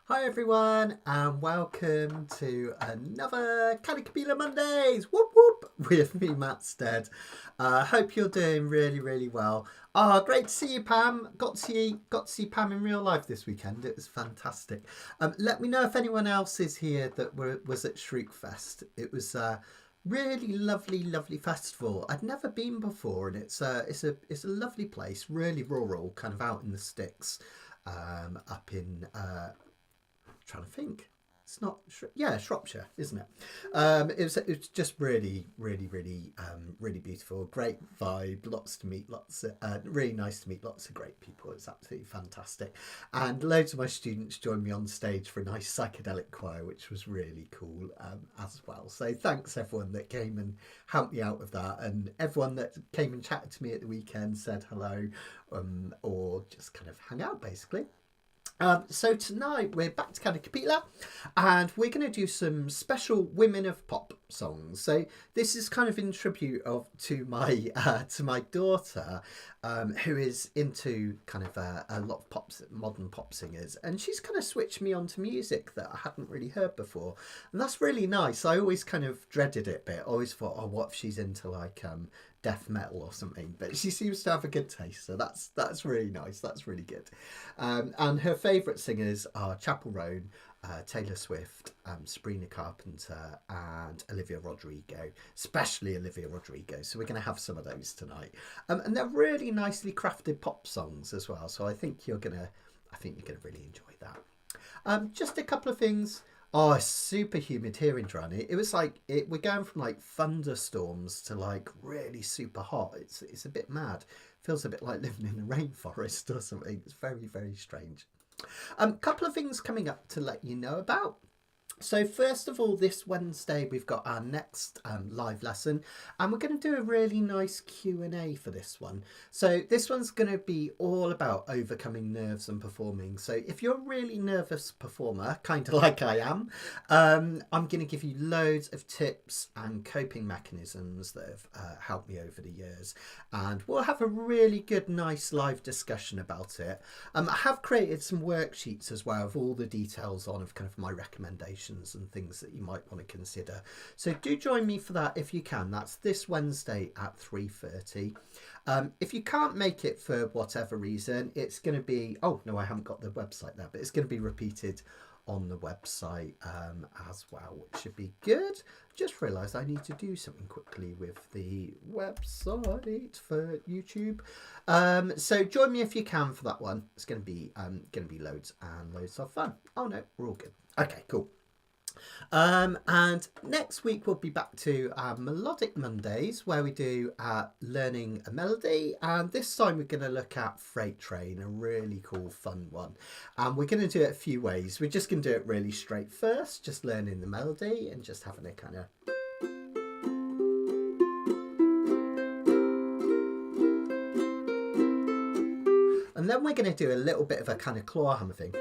Hi everyone, and welcome to another Kanikapila Mondays. Whoop whoop with me, Matt Stead. Hope you're doing really well. Great to see you, Pam. Got to see Pam in real life this weekend. It was fantastic. Let me know if anyone else is here that was at Shriekfest. It was really lovely festival. I'd never been before, and it's a lovely place, really rural, kind of out in the sticks, up in trying to think. It's not, yeah, Shropshire, isn't it? It was just really beautiful. Great vibe. Really nice to meet lots of great people. It's absolutely fantastic, and loads of my students joined me on stage for a nice psychedelic choir, which was really cool as well. So thanks everyone that came and helped me out with that, and everyone that came and chatted to me at the weekend, said hello, or just kind of hung out basically. So tonight we're back to Kanikapila, and we're going to do some special Women of Pop songs. So this is kind of in tribute to my daughter, who is into kind of a lot of modern pop singers, and she's kind of switched me onto music that I hadn't really heard before, and that's really nice. I always kind of dreaded it a bit. I always thought, oh, what if she's into like death metal or something, but she seems to have a good taste, so that's really nice. That's really good. And her favourite singers are Chappell, Roan, Taylor Swift, Sabrina, Carpenter, and Olivia Rodrigo, especially Olivia Rodrigo. So we're going to have some of those tonight, and they're really nicely crafted pop songs as well. So I think you're gonna really enjoy that. Just a couple of things. Oh, it's super humid here in Durrani. It was like we're going from like thunderstorms to like really super hot. It's a bit mad. Feels a bit like living in the rainforest or something. It's very strange. Couple of things coming up to let you know about. So first of all, this Wednesday we've got our next live lesson, and we're going to do a really nice Q&A for this one. So this one's going to be all about overcoming nerves and performing. So if you're a really nervous performer, kind of like I am, I'm going to give you loads of tips and coping mechanisms that have helped me over the years, and we'll have a really good, nice live discussion about it. I have created some worksheets as well of all the details on of kind of my recommendations and things that you might want to consider. So do join me for that if you can. That's this Wednesday at 3:30. If you can't make it for whatever reason, it's going to be, oh no, I haven't got the website there, but it's going to be repeated on the website as well, which should be good. Just realised I need to do something quickly with the website for YouTube. So join me if you can for that one. It's going to be loads and loads of fun. Oh no, we're all good. Okay, cool. And next week we'll be back to our Melodic Mondays, where we do learning a melody, and this time we're going to look at Freight Train, a really cool fun one, and we're going to do it a few ways. We're just going to do it really straight first, just learning the melody and just having a kind of and then we're going to do a little bit of a kind of claw hammer thing,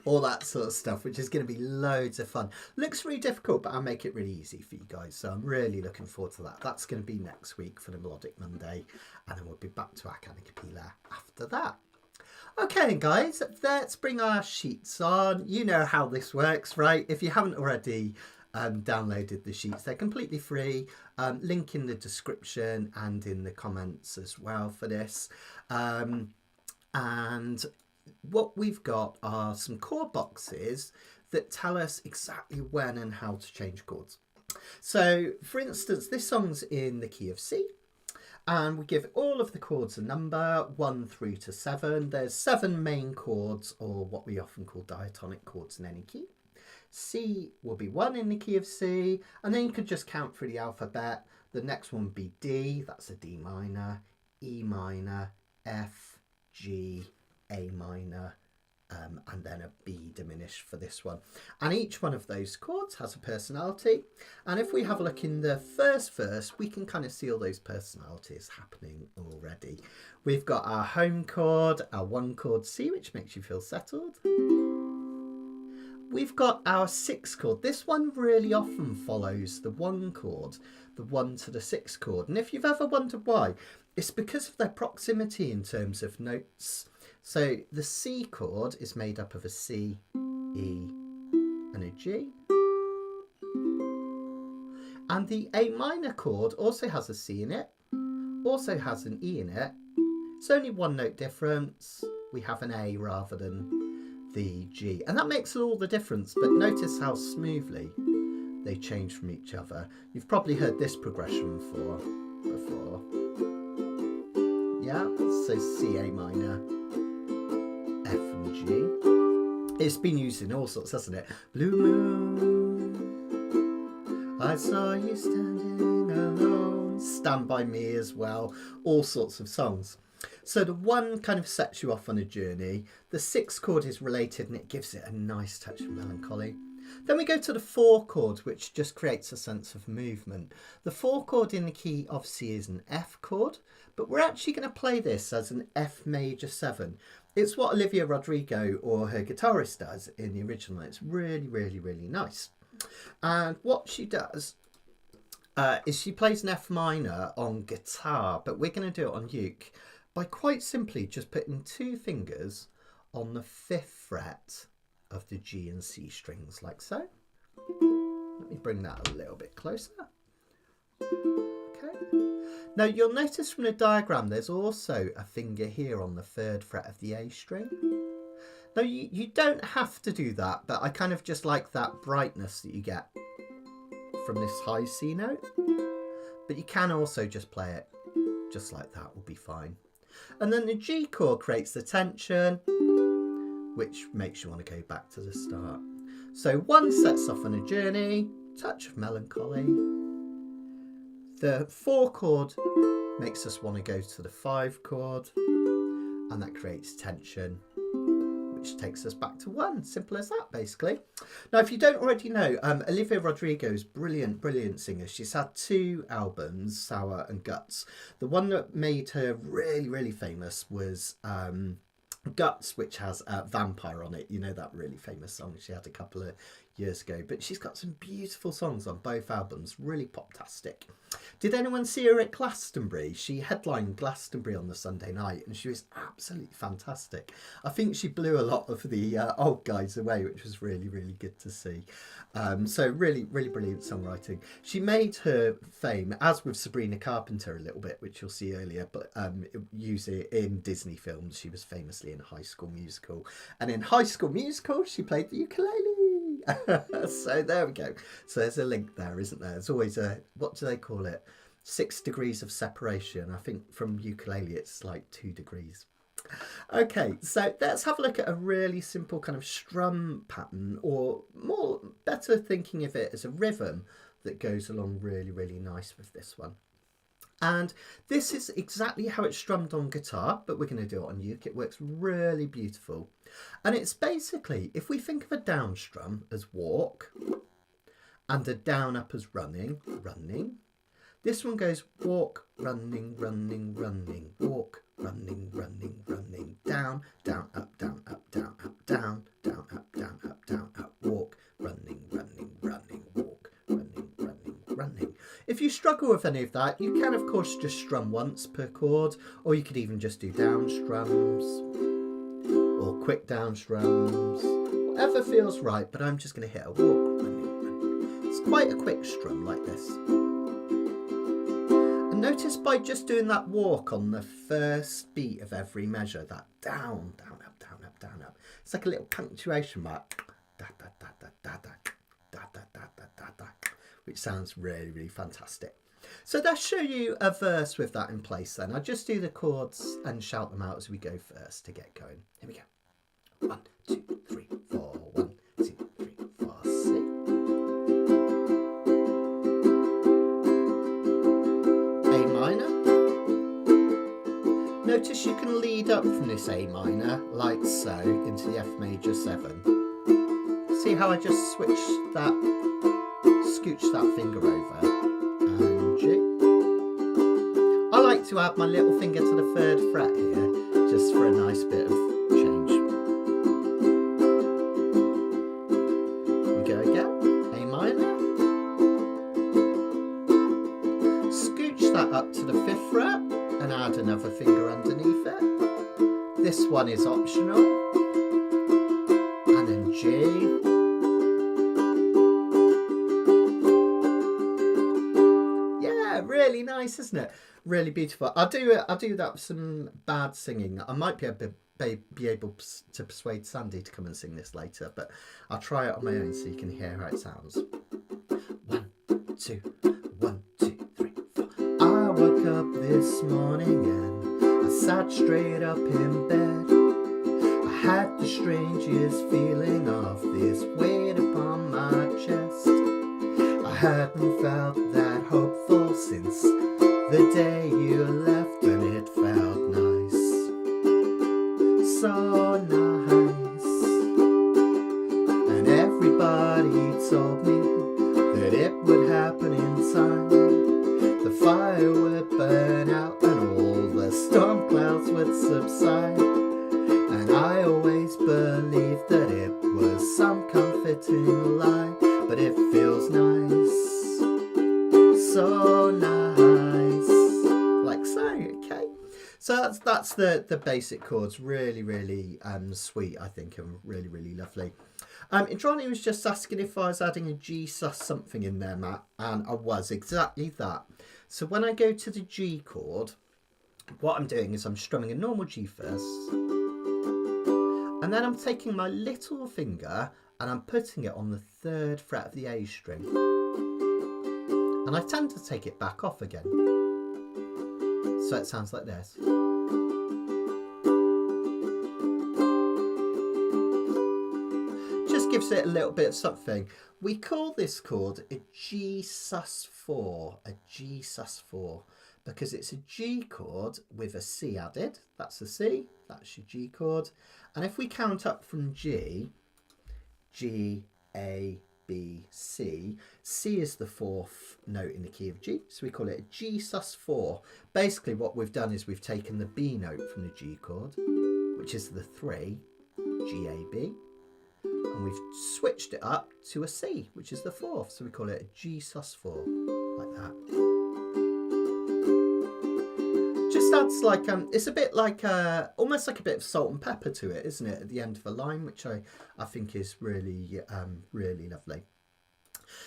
all that sort of stuff, which is going to be loads of fun. Looks really difficult, but I'll make it really easy for you guys, so I'm really looking forward to that. That's going to be next week for the Melodic Monday, and then we'll be back to our Kanikapila after that. Okay then guys, let's bring our sheets on. You know how this works, right? If you haven't already downloaded the sheets, they're completely free. Link in the description and in the comments as well for this. And what we've got are some chord boxes that tell us exactly when and how to change chords. So for instance, this song's in the key of C, and we give all of the chords a number 1 through to 7. There's 7 main chords, or what we often call diatonic chords, in any key. C will be 1 in the key of C, and then you could just count through the alphabet. The next one would be D, that's a D minor, E minor, F, G, A minor, and then a B diminished for this one. And each one of those chords has a personality, and if we have a look in the first verse, we can kind of see all those personalities happening already. We've got our home chord, our 1 chord C, which makes you feel settled. we've got our 6 chord. This one really often follows the 1 chord, the 1 to the 6 chord. And if you've ever wondered why, it's because of their proximity in terms of notes. So the C chord is made up of a C, E, and a G. And the A minor chord also has a C in it, also has an E in it. It's only 1 note difference. We have an A rather than the G. And that makes all the difference, but notice how smoothly they change from each other. You've probably heard this progression before. Yeah, so C, A minor, F and G. It's been used in all sorts, hasn't it? Blue moon, I saw you standing alone. Stand By Me as well. All sorts of songs. So the 1 kind of sets you off on a journey. The 6 chord is related and it gives it a nice touch of melancholy. Then we go to the 4 chord, which just creates a sense of movement. The 4 chord in the key of C is an F chord, but we're actually going to play this as an F major 7. It's what Olivia Rodrigo or her guitarist does in the original. It's really, really, really nice. And what she does is she plays an F minor on guitar, but we're going to do it on uke by quite simply just putting 2 fingers on the 5th fret of the G and C strings, like so. Let me bring that a little bit closer. Okay. Now you'll notice from the diagram there's also a finger here on the 3rd fret of the A string. Now you don't have to do that, but I kind of just like that brightness that you get from this high C note. But you can also just play it just like that, will be fine. And then the G chord creates the tension, which makes you want to go back to the start. So 1 sets off on a journey, touch of melancholy. The 4 chord makes us want to go to the 5 chord, and that creates tension, which takes us back to 1. Simple as that, basically. Now, if you don't already know, Olivia Rodrigo is brilliant, brilliant singer. She's had 2 albums, Sour and Guts. The one that made her really, really famous was Guts, which has Vampire on it. You know, that really famous song she had a couple of years ago. But she's got some beautiful songs on both albums, really pop-tastic. Did anyone see her at Glastonbury? She headlined Glastonbury on the Sunday night and she was absolutely fantastic. I think she blew a lot of the old guys away, which was really, really good to see. So really, really brilliant songwriting. She made her fame, as with Sabrina Carpenter a little bit, which you'll see earlier, but use it in Disney films. She was famously in High School Musical. And in High School Musical, she played the ukulele. So there we go. So there's a link there, isn't there? There's always a, what do they call it? 6 degrees of separation. I think from ukulele it's like 2 degrees. Okay, so let's have a look at a really simple kind of strum pattern, or more better thinking of it as a rhythm that goes along really, really nice with this one. And this is exactly how it's strummed on guitar, but we're going to do it on uke. It works really beautiful. And it's basically, if we think of a down strum as walk and a down up as running, running, this one goes walk, running, running, running, walk, running, running, running, down, down, up, down, up, down, up, down, down, up, down, up, down, up, walk, running, running, running, walk, running, running, running. If you struggle with any of that, you can of course just strum once per chord, or you could even just do down strums or quick down strums, whatever feels right, but I'm just going to hit a walk, running, running. It's quite a quick strum like this. And notice by just doing that walk on the first beat of every measure, that down, down, up, down, up, down, up, it's like a little punctuation mark, da, da, da, da, da, da, da, da, da, da, da, da, which sounds really, really fantastic. So let's show you a verse with that in place then. I'll just do the chords and shout them out as we go first to get going. Here we go. 1, 2, 3, 4. 1, 2, 3, 4, C. A minor. Notice you can lead up from this A minor, like so, into the F major 7. See how I just switched that, scooched that finger over, and G. I like to add my little finger to the 3rd fret here, just for a nice bit of change. can add another finger underneath it. This one is optional. And then G. Yeah, really nice, isn't it? Really beautiful. I'll do that with some bad singing. I might be able to persuade Sandy to come and sing this later, but I'll try it on my own so you can hear how it sounds. 1, 2, 1, 2, 3, 4. I woke up this morning and I sat straight up in bed. I had the strangest feeling of this weight upon my chest. I hadn't felt that hopeful since the day you left, and it felt nice, so nice. And everybody told me that it would happen in time. The fire would burn out and all the storm clouds would subside. And I always believed that it was some comforting lie, but it feels nice, so nice. Okay, so that's the basic chords. Really sweet, I think, and really lovely. Indrani was just asking if I was adding a G sus something in there, Matt, and I was, exactly that. So when I go to the G chord, what I'm doing is I'm strumming a normal G first, and then I'm taking my little finger and I'm putting it on the 3rd fret of the A string, and I tend to take it back off again. So it sounds like this. Just gives it a little bit of something. We call this chord a G sus4, because it's a G chord with a C added. That's the C, that's your G chord. And if we count up from G, G, A, B, C. C is the 4th note in the key of G, so we call it a G sus4. Basically what we've done is we've taken the B note from the G chord, which is the 3, G, A, B, and we've switched it up to a C, which is the 4th, so we call it a G sus4, like that. Just adds like, it's a bit like, almost like a bit of salt and pepper to it, isn't it, at the end of a line, which I think is really lovely.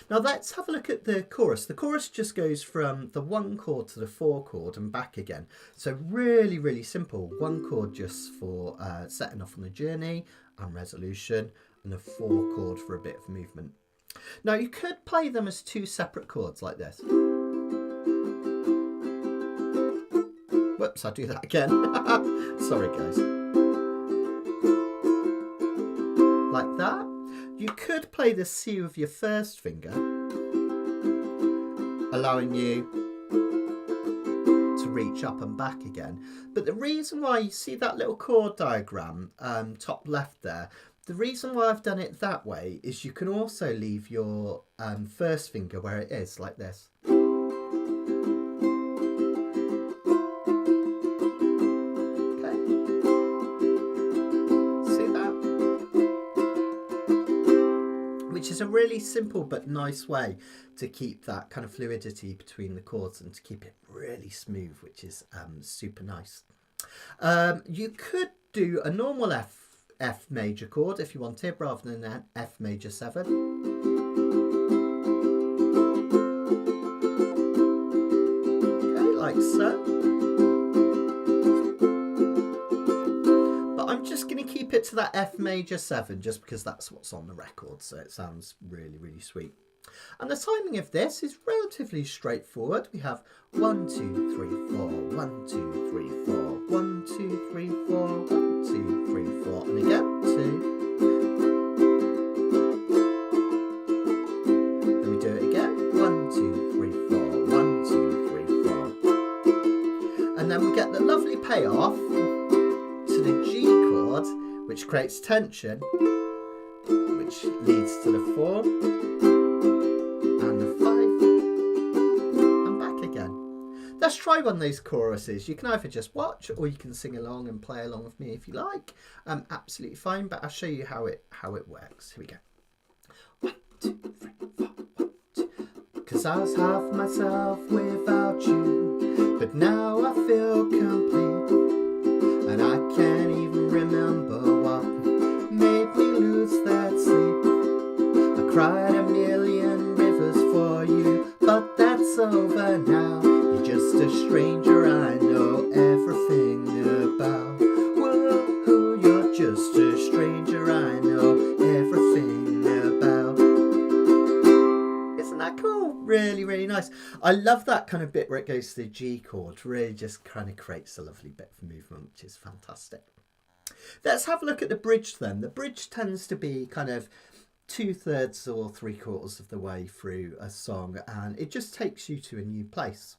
Now let's have a look at the chorus. The chorus just goes from the 1 chord to the 4 chord and back again. So really simple. 1 chord just for setting off on the journey and resolution, and a 4 chord for a bit of movement. Now you could play them as 2 separate chords like this. Whoops, I'll do that again. Sorry guys. Like that. You could play the C with your 1st finger, allowing you to reach up and back again. But the reason why you see that little chord diagram, top left there, the reason why I've done it that way is you can also leave your 1st finger where it is, like this. Which is a really simple but nice way to keep that kind of fluidity between the chords and to keep it really smooth, which is super nice. You could do a normal F major chord if you wanted, rather than an F major 7. Okay, like so. I'm just going to keep it to that F major 7 just because that's what's on the record, so it sounds really sweet. And the timing of this is relatively straightforward. We have 1, 2, 3, 4, 1, 2, 3, 4, 1, 2, 3, 4, 1, 2, 3, 4, and again 2. Then we do it again. 1, 2, 3, 4, 1, 2, 3, 4. And then we get the lovely payoff to the G chord, which creates tension, which leads to the 4 and the 5 and back again. Let's try one of those choruses. You can either just watch or you can sing along and play along with me if you like. Absolutely fine, but I'll show you how it works. Here we go. 1, 2, 3, 4, 1, 2. 'Cause I was half myself without you. but now I feel complete, and I can't even remember what made me lose that sleep. I cried a million rivers for you, but that's over now. You're just a stranger I know everything about. Whoa, you're just a stranger I know everything about. Isn't that cool? Really, really nice. I love that kind of bit where it goes to the G chord. Really just kind of creates a lovely bit of movement, which is fantastic. Let's have a look at the bridge then. The bridge tends to be kind of 2/3 or 3/4 of the way through a song, and it just takes you to a new place.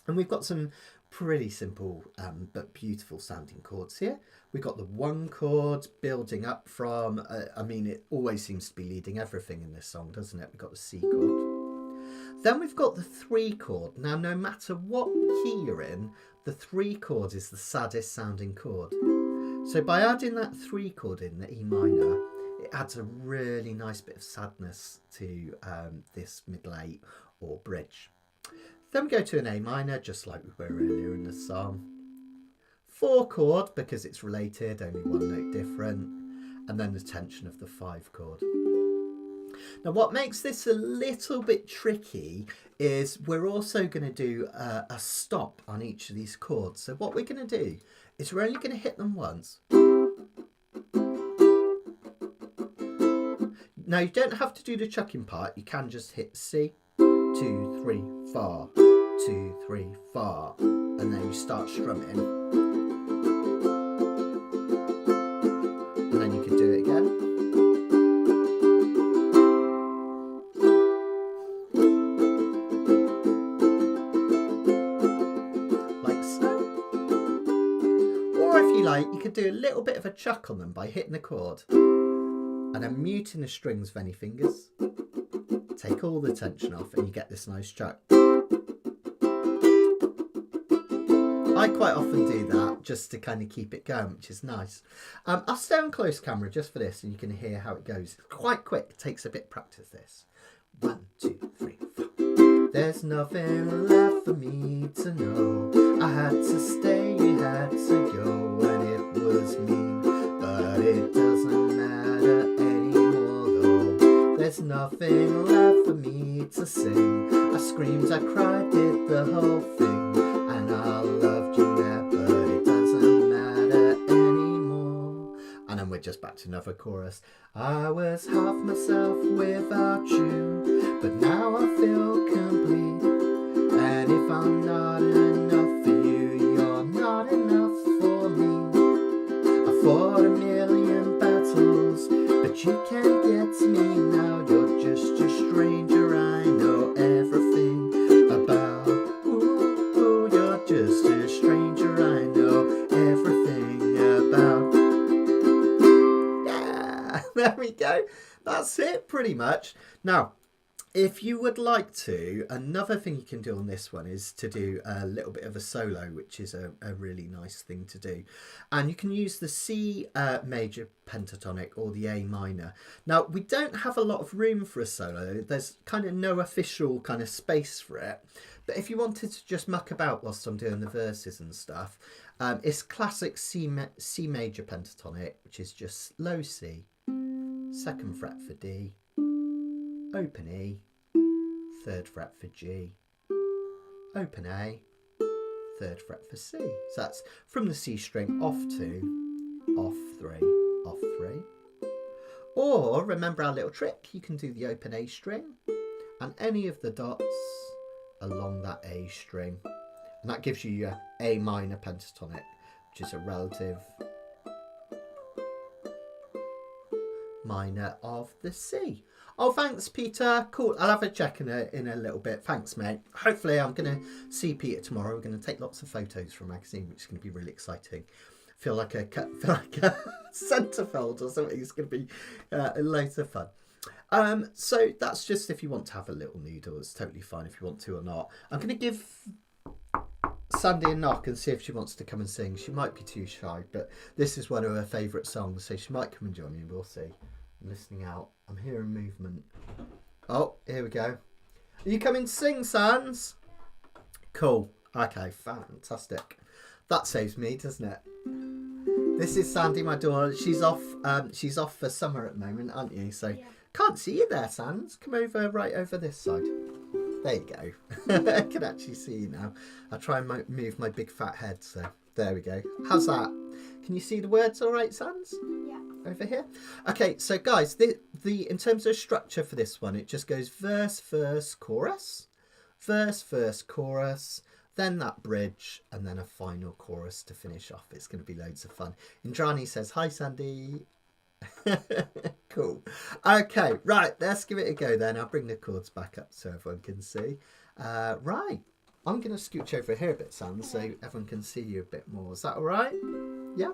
And we've got some pretty simple but beautiful sounding chords here. We've got the 1 chord building up from, I mean, it always seems to be leading everything in this song, doesn't it? We've got the C chord. Then we've got the 3 chord. Now, no matter what key you're in, the 3 chord is the saddest sounding chord. So by adding that 3 chord in, the E minor, it adds a really nice bit of sadness to this middle 8 or bridge. Then we go to an A minor, just like we were earlier in the song. 4 chord, because it's related, only 1 note different. And then the tension of the 5 chord. Now what makes this a little bit tricky is we're also going to do a stop on each of these chords. So what we're going to do is we're only going to hit them once. Now you don't have to do the chucking part, you can just hit C, 2, 3, 4, 2, 3, 4, and then you start strumming. And then you can do it again. Like so. Or if you like, you could do a little bit of a chuck on them by hitting the chord and then muting the strings with any fingers. Take all the tension off and you get this nice chuck. I quite often do that just to kind of keep it going, which is nice. I'll stay on close camera just for this and you can hear how it goes. Quite quick, it takes a bit of practice this. 1, 2, 3, 4. There's nothing left for me to know. I had to stay, you had to go, and it was mean, but it doesn't matter anymore though. There's nothing left for me to sing. I screamed, I cried, did the whole thing, and I loved you there, but it doesn't matter anymore. And then we're just back to another chorus. I was half myself without you, but now I feel complete. And if I'm not enough for you, you're not enough for me. I fought a million battles, but you can't get to me now. You're just a stranger I know everything about. Ooh, you're just a stranger I know everything about. Yeah, there we go. That's it pretty much. Now, if you would like to, another thing you can do on this one is to do a little bit of a solo, which is a really nice thing to do. And you can use the C major pentatonic or the A minor. Now, we don't have a lot of room for a solo. There's kind of no official kind of space for it. But if you wanted to just muck about whilst I'm doing the verses and stuff, it's classic C major pentatonic, which is just low C, 2nd fret for D, open E, 3rd fret for G, open A, 3rd fret for C. So that's from the C string off 2, off 3, off 3. Or remember our little trick, you can do the open A string and any of the dots along that A string. And that gives you your A minor pentatonic, which is a relative minor of the C. Oh, thanks, Peter. Cool. I'll have a check in a little bit. Thanks, mate. Hopefully, I'm going to see Peter tomorrow. We're going to take lots of photos for a magazine, which is going to be really exciting. Feel like a centerfold or something. It's going to be loads of fun. So that's just if you want to have a little noodle. It's totally fine if you want to or not. I'm going to give Sandy a knock and see if she wants to come and sing. She might be too shy, but this is one of her favourite songs, so she might come and join me. We'll see. I'm listening out. I'm hearing movement. Oh, here we go. Are you coming to sing, Sans? Cool. Okay, fantastic. That saves me, doesn't it? This is Sandy, my daughter. She's off. She's off for summer at the moment, aren't you? So can't see you there, Sands. Come over right over this side. There you go. I can actually see you now. I'll try and move my big fat head. So there we go. How's that? Can you see the words all right, Sands? Yeah. Over here. Okay, so guys, the in terms of structure for this one, it just goes verse, chorus, verse, chorus, then that bridge, and then a final chorus to finish off. It's going to be loads of fun. Indrani says, hi, Sandy. Cool. Okay, right, let's give it a go then. I'll bring the chords back up so everyone can see. Right, I'm going to scooch over here a bit, Sam, so everyone can see you a bit more. Is that all right? Yeah?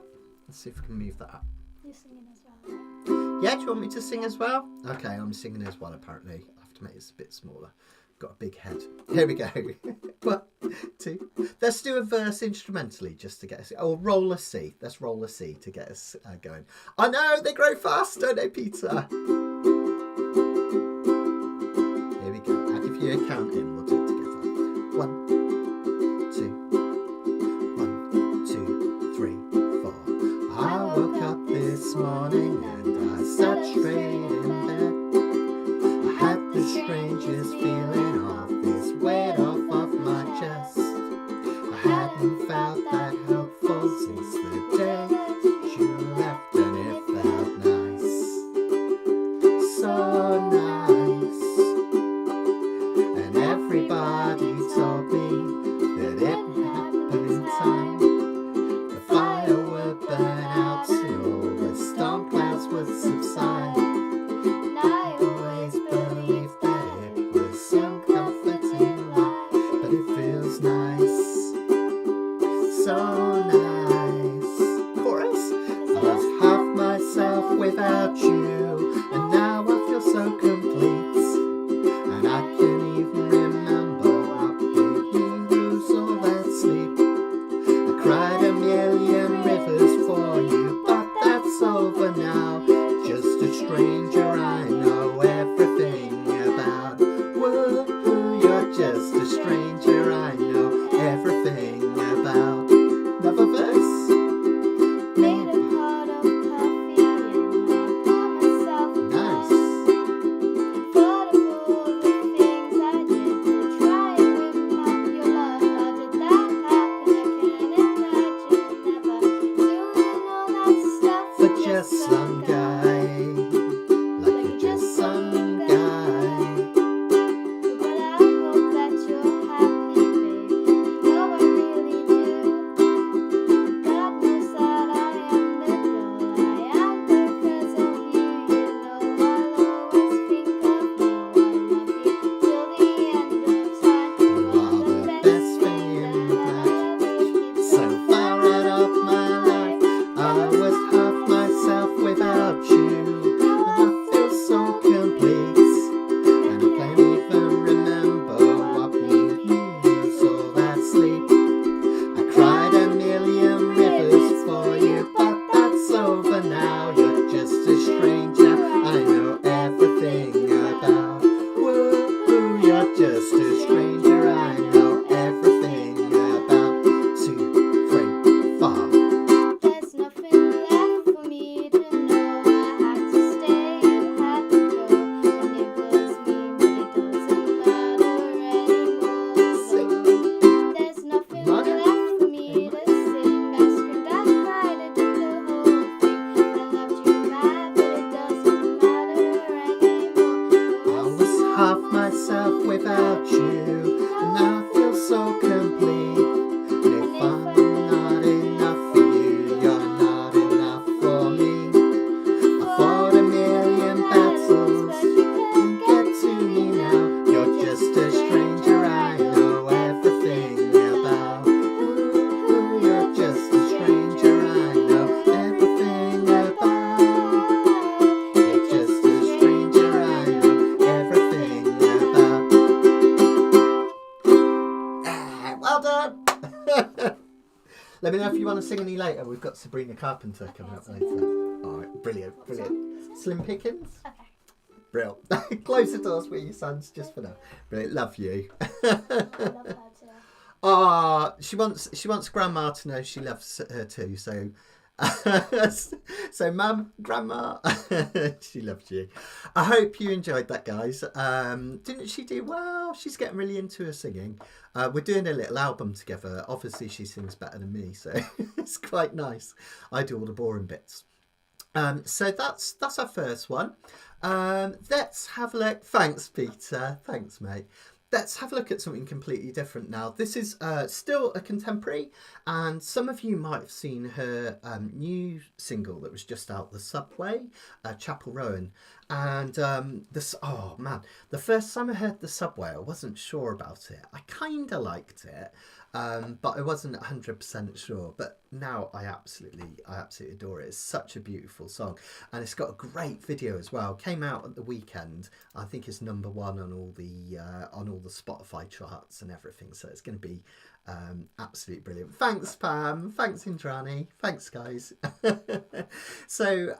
Let's see if we can move that up. You're singing as well, right? Yeah, do you want me to sing as well? Okay, I'm singing as well, apparently. I have to make this a bit smaller. Got a big head. Here we go. 1, 2. Let's do a verse instrumentally just to get us. Oh, roll a C. Let's roll a C to get us going. I know they grow fast, don't they, Peter? Here we go. I'll give you a count in. We'll do it together. 1, 2, 1, 2, 3, 4. I woke up this morning and I sat straight in bed. I had the strangest feeling of this weight off of my chest. I hadn't felt that helpful since the day that you left, and it felt nice, so nice. And everybody told me that it would happen in time. The fire would burn out till the storm clouds would subside. And I always believed that it was some comforting lie, but it feels nice, so nice. Chorus. I lost half myself without you, and now I feel so complete. And I can't even remember what made me lose all that sleep. I cried a million rivers for you, but that's over now. Just a stranger I know everything about. Whoa, you're just a stranger I know everything about. Another verse. Made a pot of coffee and I poured myself a Nice. Thought of all the things I did to try and win back your love. How did that happen? I can't imagine never doing all that stuff For just some guy, like you're just some guy. But I hope that you're happy, baby. You know I really do. God knows that I am the girl I am because of you. You know I'll always think of you. I love you till the end of time. You are the best thing in the life. So far out of my life, I was half myself without you. I feel so complete, and I can't even remember what made me lose all that sleep. I cried a million rivers for you, but that's over now. You're just a stranger I know everything about. Whoa, you're just a stranger I know everything about. 2, 3, 4. There's nothing left for me to know. I had to stay, you had to go. And it was me, but it doesn't matter anymore. There's nothing left for me to sing. I screamed, I cried, I did the whole thing. I loved you mad, but it doesn't matter anymore. I was half myself without you, and I feel so complete. And if I'm not enough for you, you're not enough for me. I fought a million battles, you get to me now. You're just a stranger I know everything about. Ooh, you're just a stranger I know everything about. You're just a stranger I know everything about. Well done! Let me know if you want to sing any later. We've got Sabrina Carpenter coming up later. Alright, brilliant, brilliant. Slim Pickens? Okay. Brill. Close the doors with your sons just for now. Brilliant, love you. I love her too. She wants Grandma to know she loves her too. So, so Mum, Grandma, she loves you. I hope you enjoyed that, guys. Didn't she do well? She's getting really into her singing. We're doing a little album together. Obviously, she sings better than me, so it's quite nice. I do all the boring bits. So that's our first one. Let's have a look. Thanks, Peter. Thanks, mate. Let's have a look at something completely different now. This is still a contemporary, and some of you might have seen her new single that was just out, The Subway, Chappell Roan. And this, oh man, the first time I heard The Subway, I wasn't sure about it. I kind of liked it, but I wasn't 100% sure. But now I absolutely adore it. It's such a beautiful song, and it's got a great video as well. Came out at the weekend. I think it's number one on all the Spotify charts and everything. So it's going to be absolutely brilliant. Thanks, Pam. Thanks, Indrani. Thanks, guys. So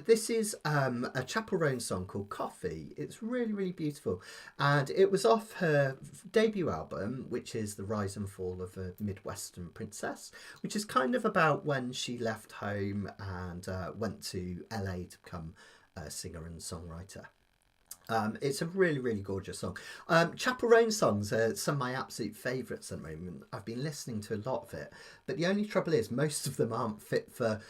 this is a Chappell Roan song called Coffee. It's really, really beautiful, and it was off her debut album, which is The Rise and Fall of a Midwestern Princess, which is kind of about when she left home and went to LA to become a singer and songwriter. It's a really, really gorgeous song. Chappell Roan songs are some of my absolute favourites at the moment. I've been listening to a lot of it, but the only trouble is most of them aren't fit for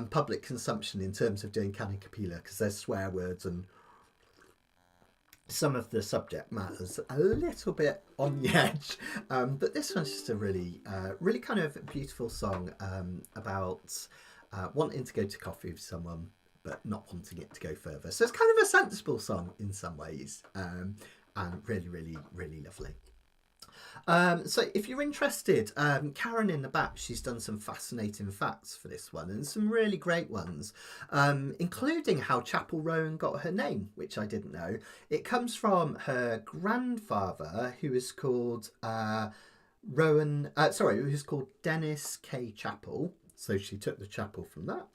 public consumption in terms of doing Kanikapila, because there's swear words and some of the subject matter's a little bit on the edge. But this one's just a really, really kind of beautiful song about wanting to go to coffee with someone, but not wanting it to go further. So it's kind of a sensible song in some ways, and really, really, really lovely. So if you're interested, Karen in the back, she's done some fascinating facts for this one, and some really great ones, including how Chappell Roan got her name, which I didn't know. It comes from her grandfather, who is called who's called Dennis K. Chappell. So she took the Chappell from that.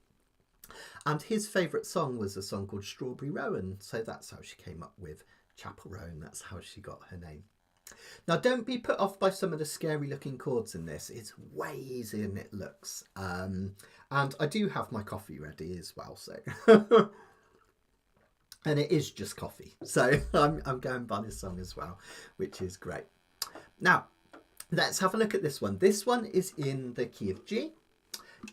And his favourite song was a song called Strawberry Roan. So that's how she came up with Chappell Roan. That's how she got her name. Now, don't be put off by some of the scary looking chords in this. It's way easier than it looks. And I do have my coffee ready as well. So, and it is just coffee. So I'm going by this song as well, which is great. Now, let's have a look at this one. This one is in the key of G.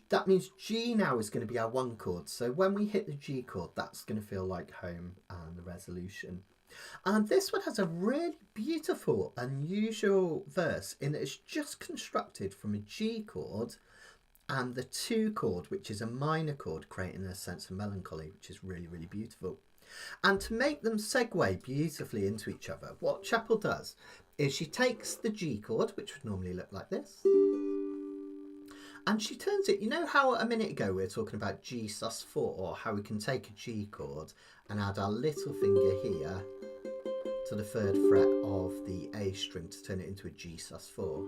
That means G now is going to be our one chord. So when we hit the G chord, that's going to feel like home and the resolution. And this one has a really beautiful, unusual verse in that it's just constructed from a G chord and the 2 chord, which is a minor chord, creating a sense of melancholy, which is really, really beautiful. And to make them segue beautifully into each other, what Chappell does is she takes the G chord, which would normally look like this, and she turns it. You know how a minute ago we were talking about G sus4, or how we can take a G chord and add our little finger here to the 3rd fret of the A string to turn it into a G sus4.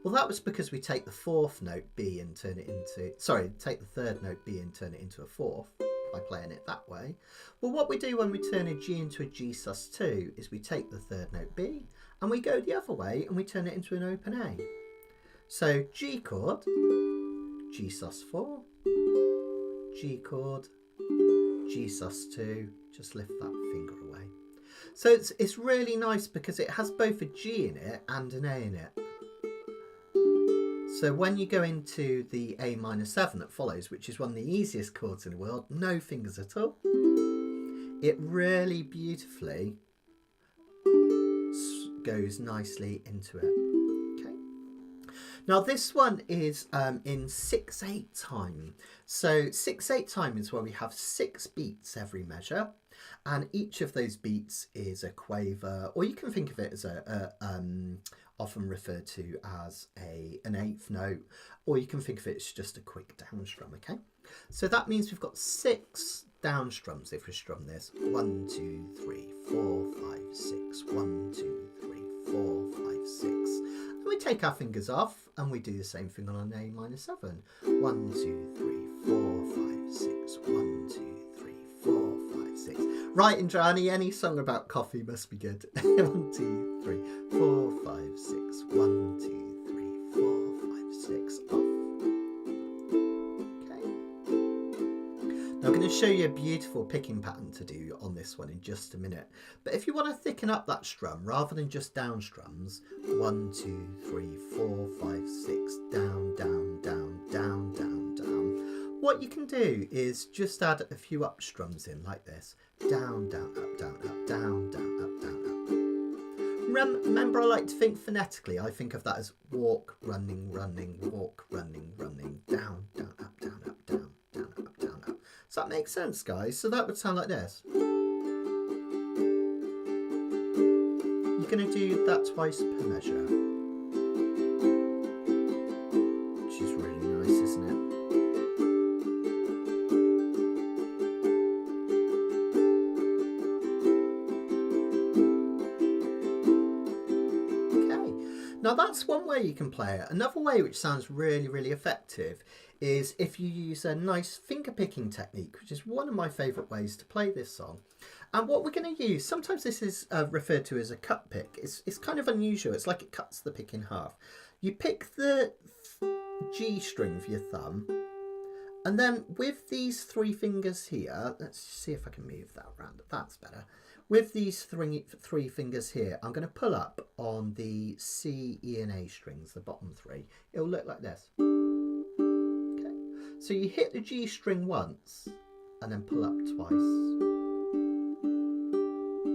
Well, that was because we take the 4th note B and turn it into, take the 3rd note B and turn it into a 4th by playing it that way. Well, what we do when we turn a G into a G sus2 is we take the 3rd note B and we go the other way and we turn it into an open A. So G chord, G sus4, G chord, G sus2, just lift that finger away. So it's really nice because it has both a G in it and an A in it. So when you go into the A minor 7 that follows, which is one of the easiest chords in the world, no fingers at all, it really beautifully goes nicely into it. Now this one is in 6/8 time. So 6/8 time is where we have 6 beats every measure, and each of those beats is a quaver, or you can think of it as often referred to as an 8th note, or you can think of it as just a quick down strum. Okay, so that means we've got 6 down strums if we strum this. 1, 2, 3, 4, 5, 6. 1, 2, 3, 4, 5, 6. And we take our fingers off and we do the same thing on an A minor 7. 1, 2, 3, 4, 5, 6. 1, 2, 3, 4, 5, 6. Right, Indrani, any song about coffee must be good. 1, 2, 3, 4, 5, 6. 1, 2, 3, 4, 5, 6. Off. Okay. Now I'm going to show you a beautiful picking pattern to do on this one in just a minute. But if you want to thicken up that strum rather than just down strums, 1, 2, 3, 4, 5, 6, down, down, down, down, down, down. What you can do is just add a few up strums in like this. Down, down, up, down, up, down, down, up, down, up. Remember, I like to think phonetically. I think of that as walk, running, running, walk, running, running, down, down, up, down, up, down, down, up, down, up. Does that make sense, guys? So that would sound like this. You're going to do that twice per measure, which is really nice, isn't it? Now that's one way you can play it. Another way which sounds really, really effective is if you use a nice finger picking technique, which is one of my favourite ways to play this song. And what we're going to use, sometimes this is referred to as a cut pick. It's kind of unusual. It's like it cuts the pick in half. You pick the G string with your thumb, and then with these three fingers here, let's see if I can move that around. That's better. With these three fingers here, I'm going to pull up on the C, E and A strings, the bottom three. It'll look like this. Okay. So you hit the G string once and then pull up twice.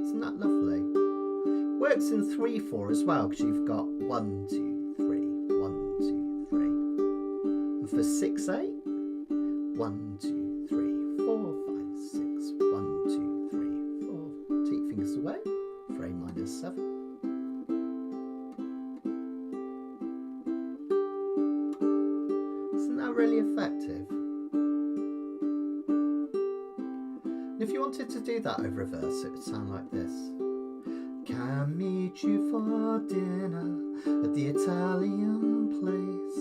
Isn't that lovely? Works in 3/4 as well, because you've got 1, 2, 3, 1, 2, 3. And for 6/8, 1, 2, 3, 4, 5, 6, 1, 2, 3, 4. Take fingers away for A-7. Isn't that really effective? And if you wanted to do that over a verse, it would sound like this. Can meet you for dinner at the Italian place.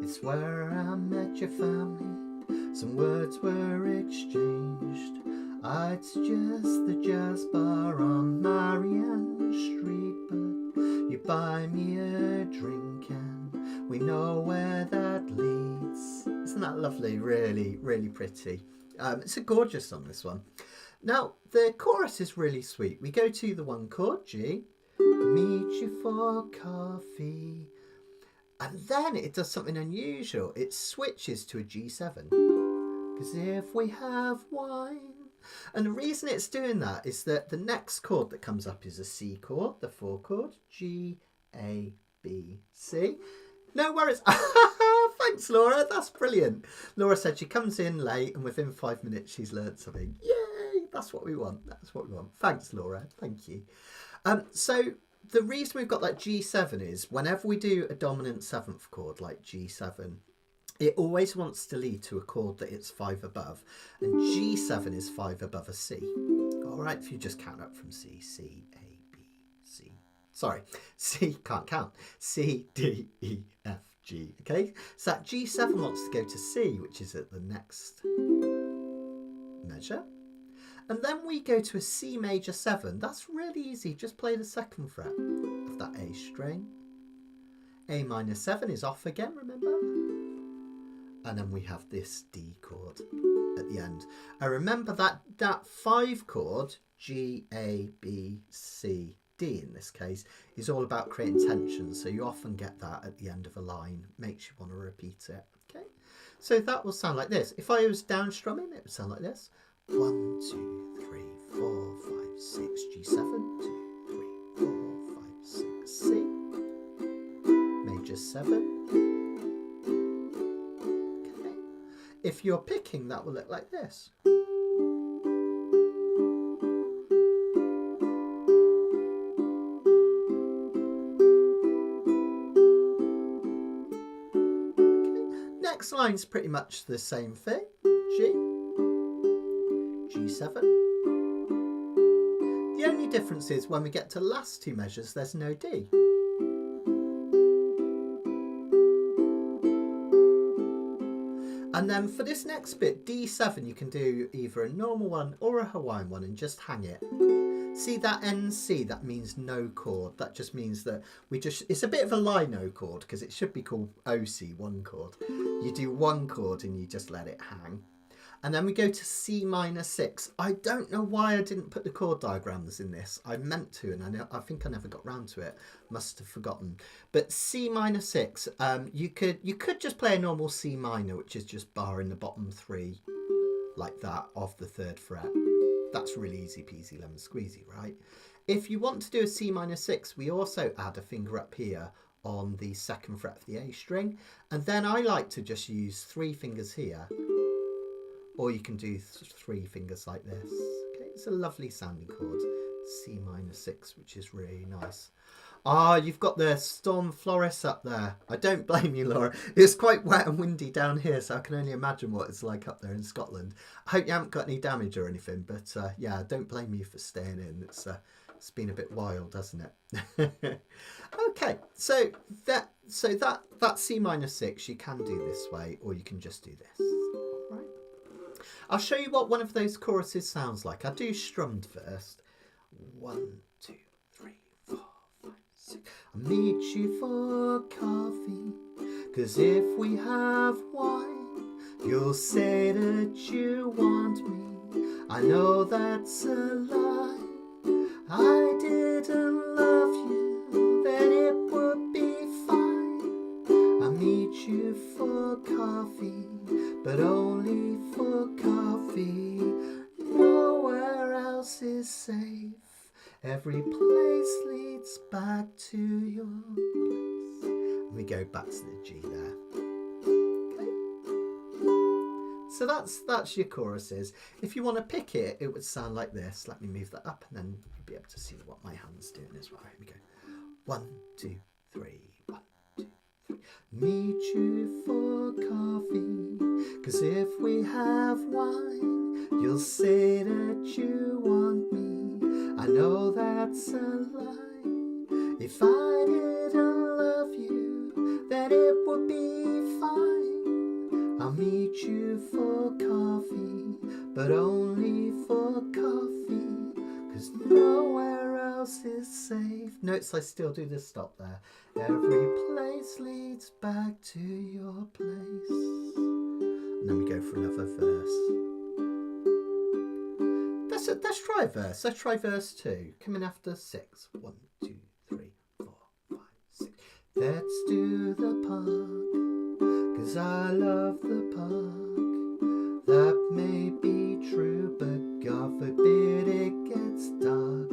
It's where I met your family. Some words were exchanged. I'd suggest the jazz bar on Marianne Street, but you buy me a drink and we know where that leads. Isn't that lovely? Really, really pretty. It's a gorgeous song, this one. Now, the chorus is really sweet. We go to the one chord, G, meet you for coffee, and then it does something unusual. It switches to a G7. Because if we have wine. And the reason it's doing that is that the next chord that comes up is a C chord, the 4 chord, G, A, B, C. No worries. Thanks, Laura. That's brilliant. Laura said she comes in late and within 5 minutes she's learned something. Yay! That's what we want. That's what we want. Thanks, Laura. Thank you. So the reason we've got that G7 is whenever we do a dominant 7th chord like G7, it always wants to lead to a chord that it's 5 above, and G7 is 5 above a C. All right, if you just count up from C, C, A, B, C. Sorry, C, can't count. C, D, E, F, G. Okay, so that G7 wants to go to C, which is at the next measure. And then we go to a C major 7. That's really easy. Just play the 2nd fret of that A string. A-7 is off again, remember? And then we have this D chord at the end. I remember that 5 chord, G, A, B, C, D in this case, is all about creating tension. So you often get that at the end of a line. Makes you want to repeat it. Okay. So that will sound like this. If I was down strumming, it would sound like this. 1, 2, 3, 4, 5, 6, G7, 2, 3, 4, 5, 6, C, major 7. If you're picking, that will look like this. Okay. Next line's pretty much the same thing. G, G7. The only difference is when we get to the last 2 measures, there's no D. And then for this next bit, D7, you can do either a normal one or a Hawaiian one and just hang it. See that NC, that means no chord. That just means that it's a bit of a lino chord because it should be called OC, one chord. You do one chord and you just let it hang. And then we go to C minor 6. I don't know why I didn't put the chord diagrams in this. I meant to, and I think I never got round to it. Must have forgotten. But C minor 6, you could just play a normal C minor, which is just bar in the bottom 3, like that, of the 3rd fret. That's really easy peasy lemon squeezy, right? If you want to do a C minor 6, we also add a finger up here on the 2nd fret of the A string. And then I like to just use 3 fingers here. Or you can do 3 fingers like this. Okay, it's a lovely sounding chord, C minor 6, which is really nice. Ah, you've got the Storm Floris up there. I don't blame you, Laura. It's quite wet and windy down here, so I can only imagine what it's like up there in Scotland. I hope you haven't got any damage or anything, but yeah, I don't blame you for staying in. It's been a bit wild, hasn't it? Okay, so that C minor 6, you can do this way, or you can just do this. All right. I'll show you what one of those choruses sounds like. I'll do strummed first. 1, 2, 3, 4, 5, 6. I'll meet you for coffee, 'cause if we have wine, you'll say that you want me. I know that's a lie. I didn't love you, then it would be fine. I'll meet you for coffee, but only for coffee. Nowhere else is safe. Every place leads back to your place. And we go back to the G there. Okay. So that's your choruses. If you want to pick it, it would sound like this. Let me move that up and then you'll be able to see what my hand's doing as well. Here we go. 1, 2, 3. 1, 2, 3. Meet you for coffee, 'cause if we have wine, you'll say that you want me. I know that's a lie. If I didn't love you, then it would be fine. I'll meet you for coffee, but only for coffee, 'cause nowhere else is safe. Notice I still do the stop there. Every place leads back to your place. And then we go for another verse. Let's try a verse. Let's try verse 2. Coming after 6. 1, 2, 3, 4, 5, 6. Let's do the park, 'cause I love the park. That may be true, but God forbid it gets dark.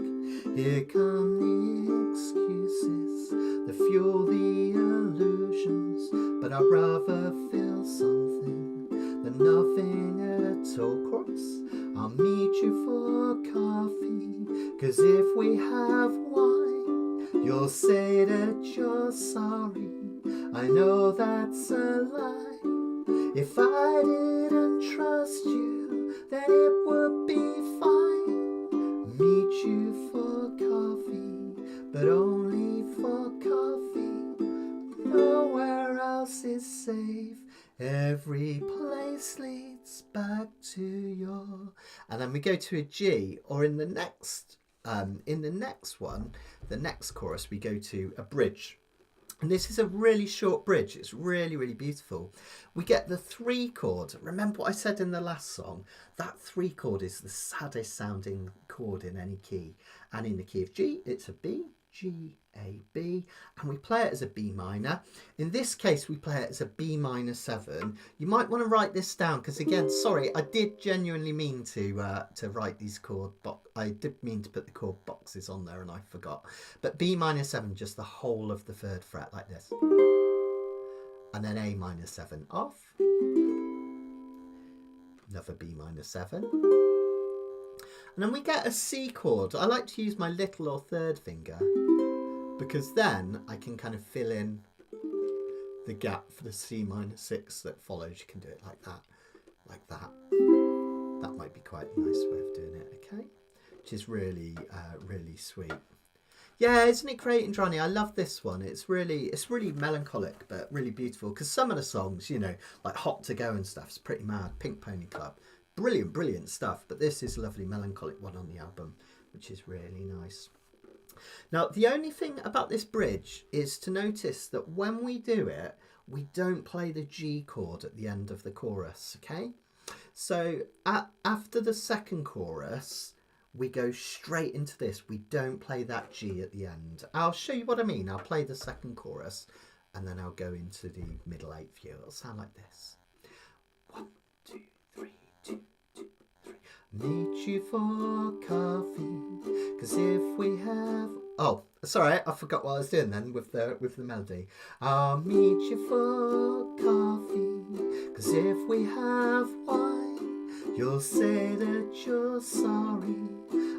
Here come the excuses, the fuel, the illusions, but I'd rather feel something than nothing at all. Chorus. I'll meet you for coffee, 'cause if we have wine, you'll say that you're sorry. I know that's a lie. If I didn't trust you, then it would be fine. Meet you for coffee, but only for coffee. Nowhere else is safe. Every place leads back to your... And then we go to a G, or in the next one, the next chorus, we go to a bridge. And this is a really short bridge. It's really, really beautiful. We get the 3 chord. Remember what I said in the last song? That 3 chord is the saddest sounding chord in any key. And in the key of G, it's a B, G, A, B, and we play it as a B minor. In this case, we play it as a B minor 7. You might want to write this down because, again, sorry, I did genuinely mean to write these chord I did mean to put the chord boxes on there and I forgot. But B minor 7, just the whole of the 3rd fret like this, and then A minor 7 off. Another B minor 7. And then we get a C chord. I like to use my little or 3rd finger because then I can kind of fill in the gap for the C minor 6 that follows. You can do it like that, like that. That might be quite a nice way of doing it, okay? Which is really, really sweet. Yeah, isn't it great and Johnny? I love this one. It's really melancholic, but really beautiful. Because some of the songs, you know, like Hot to Go and stuff, is pretty mad. Pink Pony Club. Brilliant, brilliant stuff. But this is a lovely melancholic one on the album. which is really nice. Now, the only thing about this bridge is to notice that when we do it, we don't play the G chord at the end of the chorus, okay? So after the second chorus, we go straight into this. We don't play that G at the end. I'll show you what I mean. I'll play the second chorus and then I'll go into the middle eighth view. It'll sound like this. 1, 2, 3, 2, 2, 3. Meet you for coffee, 'cause if we have... Oh, sorry, I forgot what I was doing then with the melody. I'll meet you for coffee, 'cause if we have wine, you'll say that you're sorry.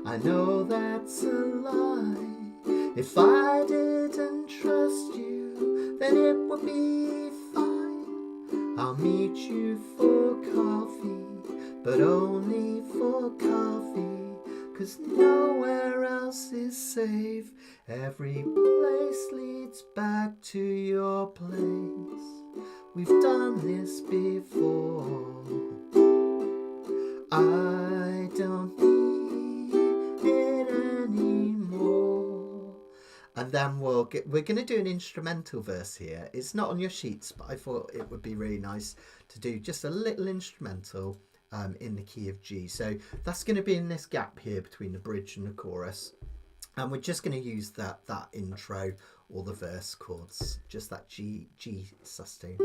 I know that's a lie. If I didn't trust you, then it would be fine. I'll meet you for coffee, but only for coffee, 'cause nowhere else is safe. Every place leads back to your place. We've done this before. I don't need it anymore. And then we're going to do an instrumental verse here. It's not on your sheets, but I thought it would be really nice to do just a little instrumental in the key of G. So that's going to be in this gap here between the bridge and the chorus. And we're just going to use that intro or the verse chords, just that G sustain.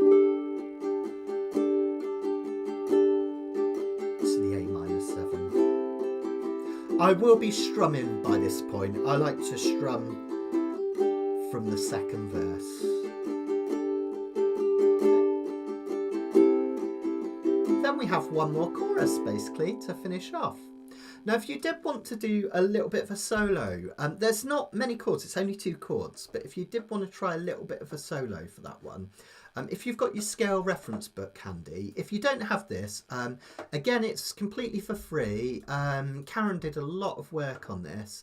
The A minor 7. I will be strumming by this point. I like to strum from the second verse. Then we have one more chorus basically to finish off. Now if you did want to do a little bit of a solo, there's not many chords, it's only 2 chords, but if you did want to try a little bit of a solo for that one, if you've got your scale reference book handy, if you don't have this, again, it's completely for free. Karen did a lot of work on this,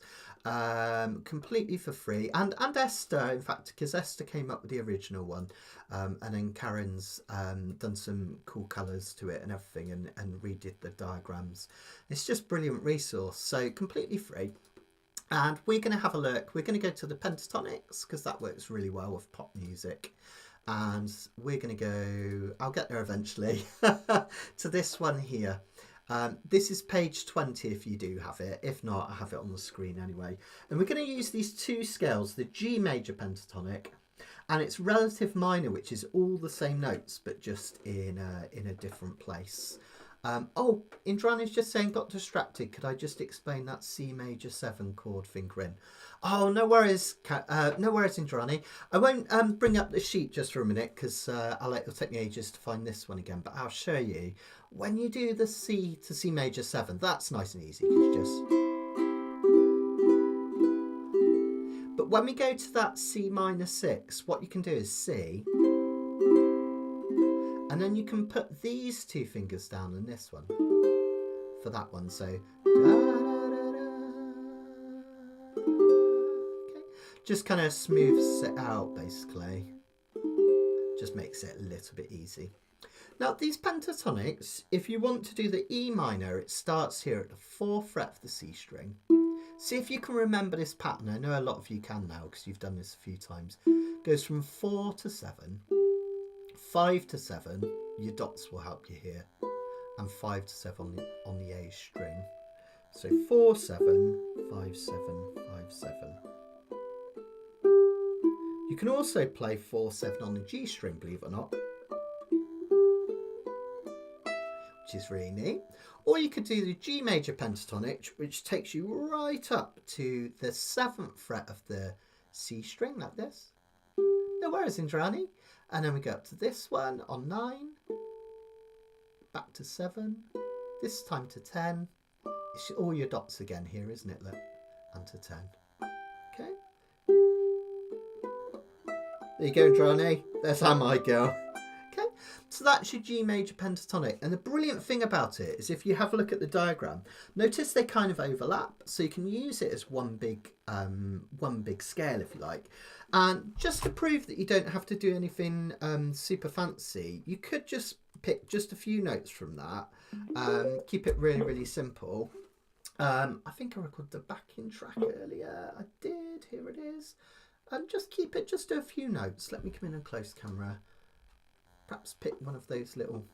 completely for free. And Esther, in fact, because Esther came up with the original one, and then Karen's done some cool colours to it and everything, and redid the diagrams. It's just a brilliant resource, so completely free. And we're going to have a look. We're going to go to the pentatonics, because that works really well with pop music. And we're going to go, I'll get there eventually, to this one here. This is page 20 if you do have it. If not, I have it on the screen anyway. And we're going to use these 2 scales, the G major pentatonic and its relative minor, which is all the same notes, but just in a different place. Oh, Indrani's just saying, got distracted. Could I just explain that C major 7 chord fingering? Oh, no worries, no worries, Indrani. I won't bring up the sheet just for a minute because it'll take me ages to find this one again. But I'll show you when you do the C to C major 7. That's nice and easy. You just. But when we go to that C minor 6, what you can do is C. And then you can put these 2 fingers down on this one for that one. So, okay, just kind of smooths it out basically. Just makes it a little bit easy. Now these pentatonics, if you want to do the E minor, it starts here at the 4th fret of the C string. See if you can remember this pattern. I know a lot of you can now because you've done this a few times. It goes from 4 to 7. 5 to 7, your dots will help you here, and 5 to 7 on the A string. So 4 7 5 7 5 7. You can also play 4 7 on the G string, believe it or not, which is really neat. Or you could do the G major pentatonic, which takes you right up to the 7th fret of the C string, like this. No worries, Indrani. And then we go up to this one on 9, back to 7, this time to 10. It's all your dots again here, isn't it? Look, and to 10. Okay. There you go, Indrani. There's how my girl. Okay, so that's your G major pentatonic. And the brilliant thing about it is if you have a look at the diagram, notice they kind of overlap. So you can use it as one big scale, if you like. And just to prove that you don't have to do anything super fancy, you could just pick just a few notes from that, keep it really, really simple, I think I recorded the backing track earlier. I did. Here it is. And just keep it, just do a few notes. Let me come in and close camera. Perhaps pick one of those little...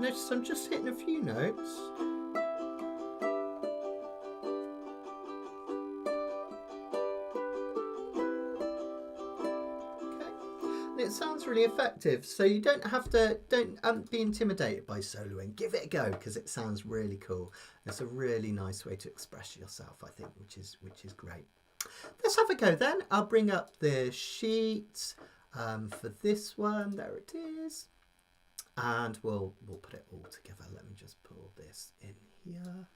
Notice I'm just hitting a few notes. Okay, and it sounds really effective. So you don't have to, don't be intimidated by soloing. Give it a go because it sounds really cool. It's a really nice way to express yourself, I think, which is great. Let's have a go then. I'll bring up the sheet for this one. There it is. And we'll put it all together. Let me just pull this in here.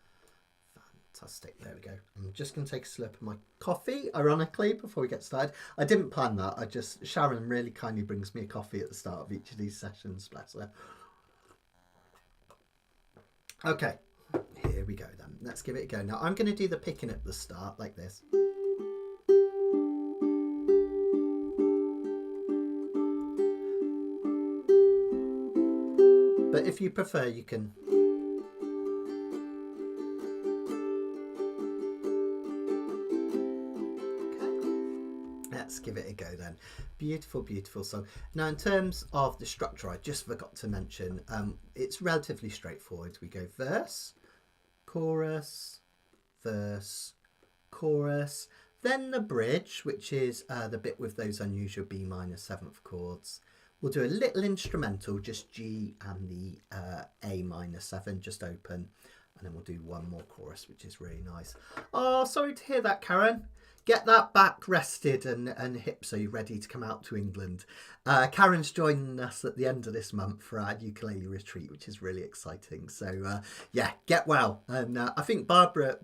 Fantastic. There we go. I'm just going to take a slurp of my coffee, ironically, before we get started. I didn't plan that. Sharon really kindly brings me a coffee at the start of each of these sessions. Bless her. Okay. Here we go then. Let's give it a go. Now I'm going to do the picking at the start like this. But if you prefer, you can... Okay. Let's give it a go then. Beautiful, beautiful song. Now, in terms of the structure, I just forgot to mention, it's relatively straightforward. We go verse, chorus, verse, chorus, then the bridge, which is the bit with those unusual B minor 7th chords. We'll do a little instrumental, just G and the A minor 7, just open. And then we'll do one more chorus, which is really nice. Oh, sorry to hear that, Karen. Get that back rested and hip so you're ready to come out to England. Karen's joining us at the end of this month for our ukulele retreat, which is really exciting. So, yeah, get well. And I think Barbara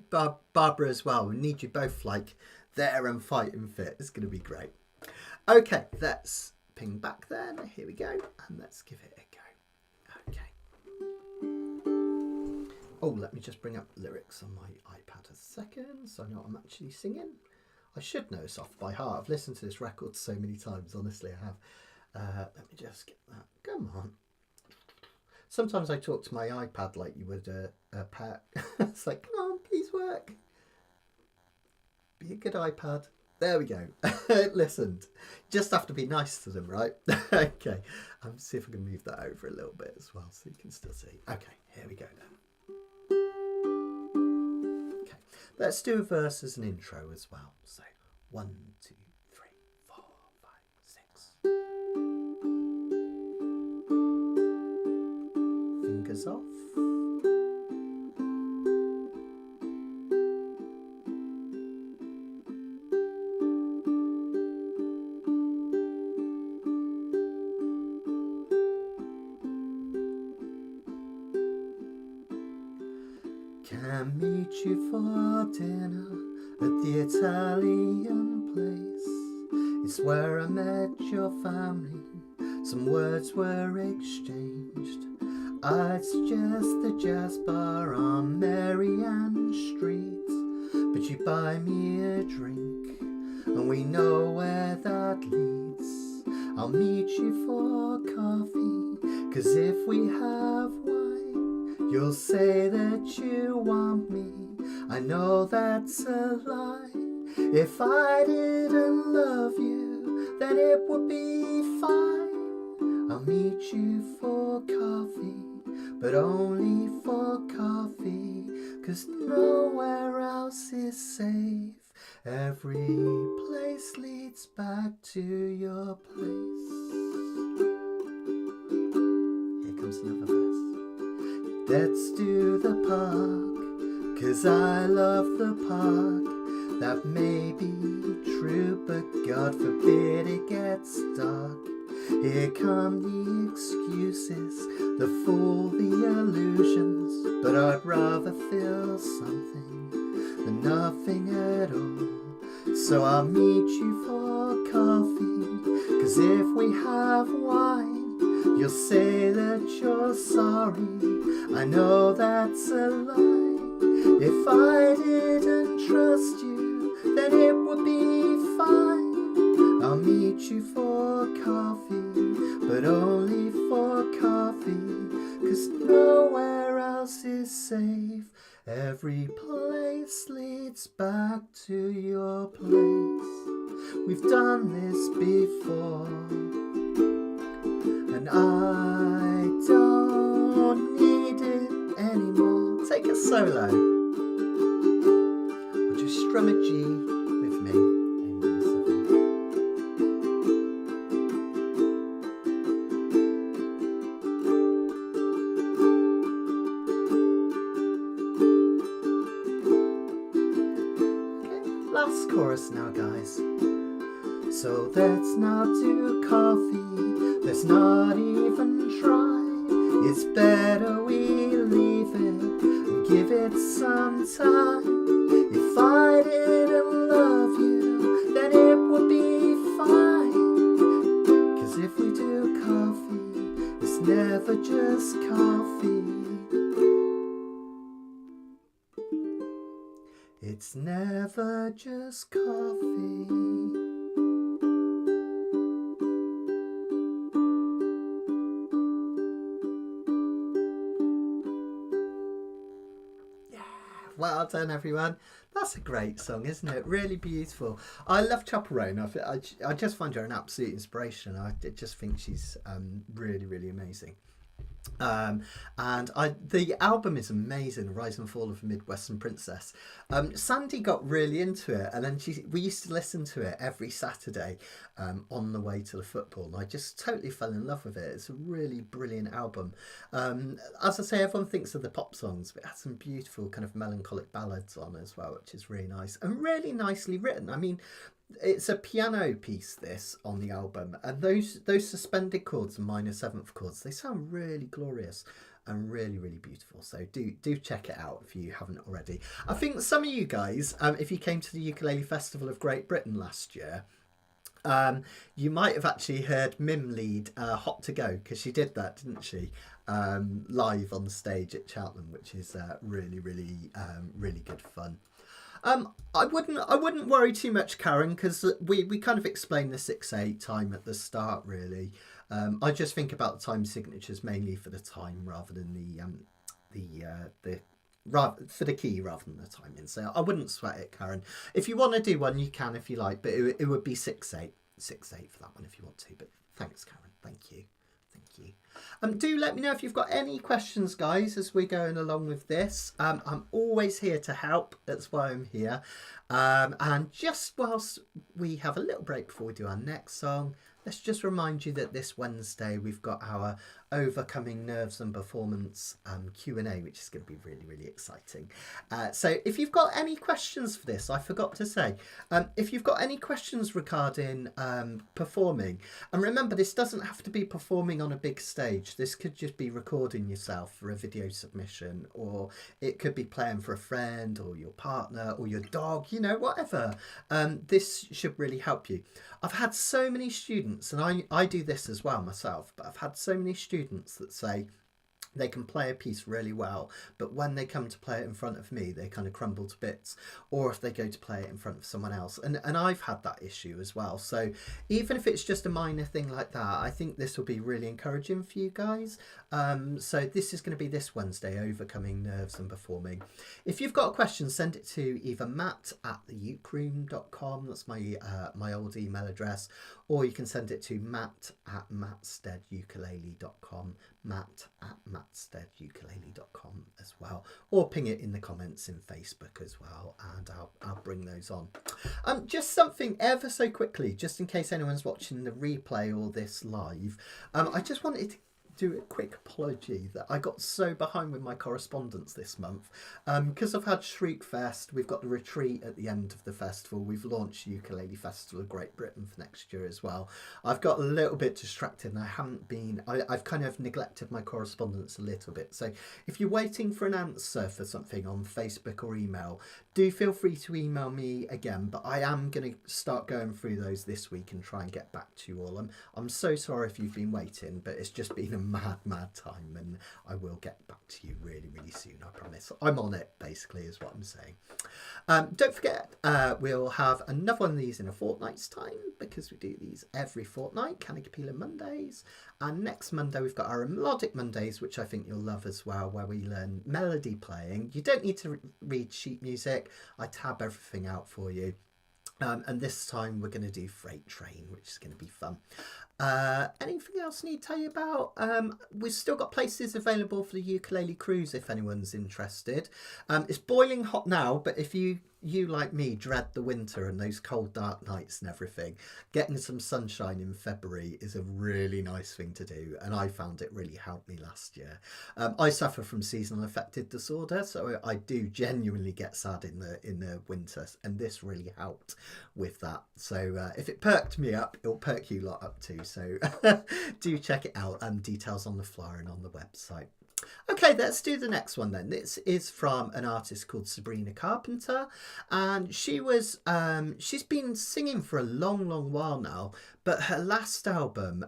as well. We need you both like there and fighting fit. It's going to be great. Okay, let's... ping back then. Here we go, and let's give it a go. Okay. Oh, let me just bring up lyrics on my iPad a second so I know what I'm actually singing. I should know this off by heart. I've listened to this record so many times, honestly I have. Let me just get that. Come on. Sometimes I talk to my iPad like you would a pet. It's like, come on, please work. Be a good iPad. There we go. Listened. Just have to be nice to them, right? Okay. See if I can move that over a little bit as well so you can still see. Okay, here we go then. Okay. Let's do a verse as an intro as well. So 1, 2, 3, 4, 5, 6. Fingers off. Can meet you for dinner at the Italian place. It's where I met your family. Some words were exchanged. I'd suggest the jazz bar on Marianne Street, but you buy me a drink, and we know where that leads. I'll meet you for coffee, 'cause if we have wine, you'll say that you want me. I know that's a lie. If I didn't love you, then it would be fine. I'll meet you for coffee, but only for coffee, 'cause nowhere else is safe. Every place leads back to your place. Here comes another verse. Let's do the park, 'cause I love the park. That may be true, but God forbid it gets dark. Here come the excuses, the fool, the illusions, but I'd rather feel something than nothing at all. So I'll meet you for coffee, 'cause if we have wine, you'll say that you're sorry. I know that's a lie. If I didn't trust you, then it would be fine. I'll meet you for coffee, but only for coffee, 'cause nowhere else is safe. Every place leads back to your place. We've done this before, and I don't need it anymore. Take a solo, or just strum a G with me. Last chorus now, guys. So let's not do coffee, let's not even try. It's better we leave it and give it some time. If I didn't love you, then it would be fine. 'Cause if we do coffee, it's never just coffee. It's never just coffee. Yeah, well done, everyone. That's a great song, isn't it? Really beautiful. I love Chappell. I just find her an absolute inspiration. I just think she's really, really amazing. The album is amazing, Rise and Fall of a Midwestern Princess. Sandy got really into it, and then we used to listen to it every Saturday on the way to the football, and I just totally fell in love with it. It's a really brilliant album. As I say, everyone thinks of the pop songs, but it has some beautiful kind of melancholic ballads on as well, which is really nice and really nicely written. I mean, it's a piano piece, this, on the album, and those suspended chords and minor seventh chords, they sound really glorious and really, really beautiful. So do check it out if you haven't already. I think some of you guys, if you came to the Ukulele Festival of Great Britain last year, you might have actually heard Mim lead Hot to Go, because she did that, didn't she, live on stage at Cheltenham, which is really, really, really good fun. I wouldn't worry too much, Karen, because we kind of explained the 6/8 time at the start, really. I just think about the time signatures mainly for the time rather than for the key rather than the timing. So I wouldn't sweat it, Karen. If you want to do one, you can if you like, but it would be 6/8 for that one if you want to. But thanks, Karen. Thank you. Do let me know if you've got any questions, guys, as we're going along with this. I'm always here to help. That's why I'm here. And just whilst we have a little break before we do our next song, let's just remind you that this Wednesday we've got our Overcoming Nerves and Performance Q&A, which is going to be really, really exciting. So if you've got any questions for this, I forgot to say, if you've got any questions regarding performing, and remember, this doesn't have to be performing on a big stage. This could just be recording yourself for a video submission, or it could be playing for a friend or your partner or your dog, you know, whatever. This should really help you. I've had so many students, and I do this as well myself, but I've had so many students that say they can play a piece really well, but when they come to play it in front of me, they kind of crumble to bits, or if they go to play it in front of someone else. And I've had that issue as well. So even if it's just a minor thing like that, I think this will be really encouraging for you guys. So this is going to be this Wednesday, Overcoming Nerves and Performing. If you've got a question, send it to either matt@theukeroom.com, that's my old email address, or you can send it to matt@mattsteadukulele.com, matt@mattsteadukulele.com as well, or ping it in the comments in Facebook as well, and I'll bring those on. Just something ever so quickly, just in case anyone's watching the replay or this live, I just wanted do a quick apology that I got so behind with my correspondence this month. Because I've had Shriek Fest, we've got the retreat at the end of the festival. We've launched Ukulele Festival of Great Britain for next year as well. I've got a little bit distracted and I've kind of neglected my correspondence a little bit. So if you're waiting for an answer for something on Facebook or email, do feel free to email me again, but I am going to start going through those this week and try and get back to you all. I'm so sorry if you've been waiting, but it's just been a mad time, and I will get back to you really soon, I promise. I'm on it, basically, is what I'm saying. Don't forget, we'll have another one of these in a fortnight's time, because we do these every fortnight, Kanikapila Mondays. And next Monday we've got our Melodic Mondays, which I think you'll love as well, where we learn melody playing. You don't need to read sheet music. I tab everything out for you. And this time we're going to do Freight Train, which is going to be fun. Anything else I need to tell you about? We've still got places available for the ukulele cruise if anyone's interested. It's boiling hot now, but if you like me dread the winter and those cold dark nights and everything, getting some sunshine in February is a really nice thing to do, and I found it really helped me last year. I suffer from seasonal affective disorder, so I do genuinely get sad in the winter, and this really helped with that. So if it perked me up, it'll perk you lot up too. So do check it out. Details on the flyer and on the website. Okay, let's do the next one then. This is from an artist called Sabrina Carpenter, and she's been singing for a long while now, but her last album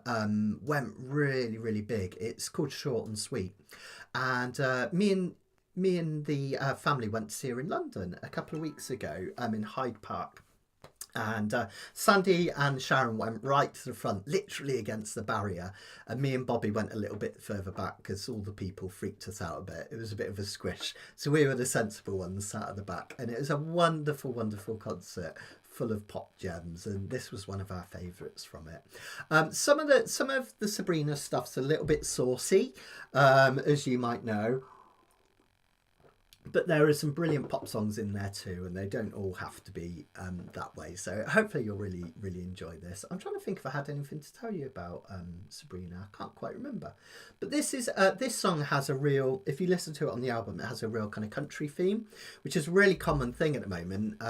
went really big. It's called Short and Sweet, and me and the family went to see her in London a couple of weeks ago in Hyde Park. And Sandy and Sharon went right to the front, literally against the barrier. And me and Bobby went a little bit further back because all the people freaked us out a bit. It was a bit of a squish. So we were the sensible ones sat at the back. And it was a wonderful concert full of pop gems. And this was one of our favourites from it. Some of the Sabrina stuff's a little bit saucy, as you might know. But there are some brilliant pop songs in there too, and they don't all have to be that way. So hopefully you'll really enjoy this. I'm trying to think if I had anything to tell you about Sabrina. I can't quite remember. But this song has a real, if you listen to it on the album, it has a real kind of country theme, which is a really common thing at the moment.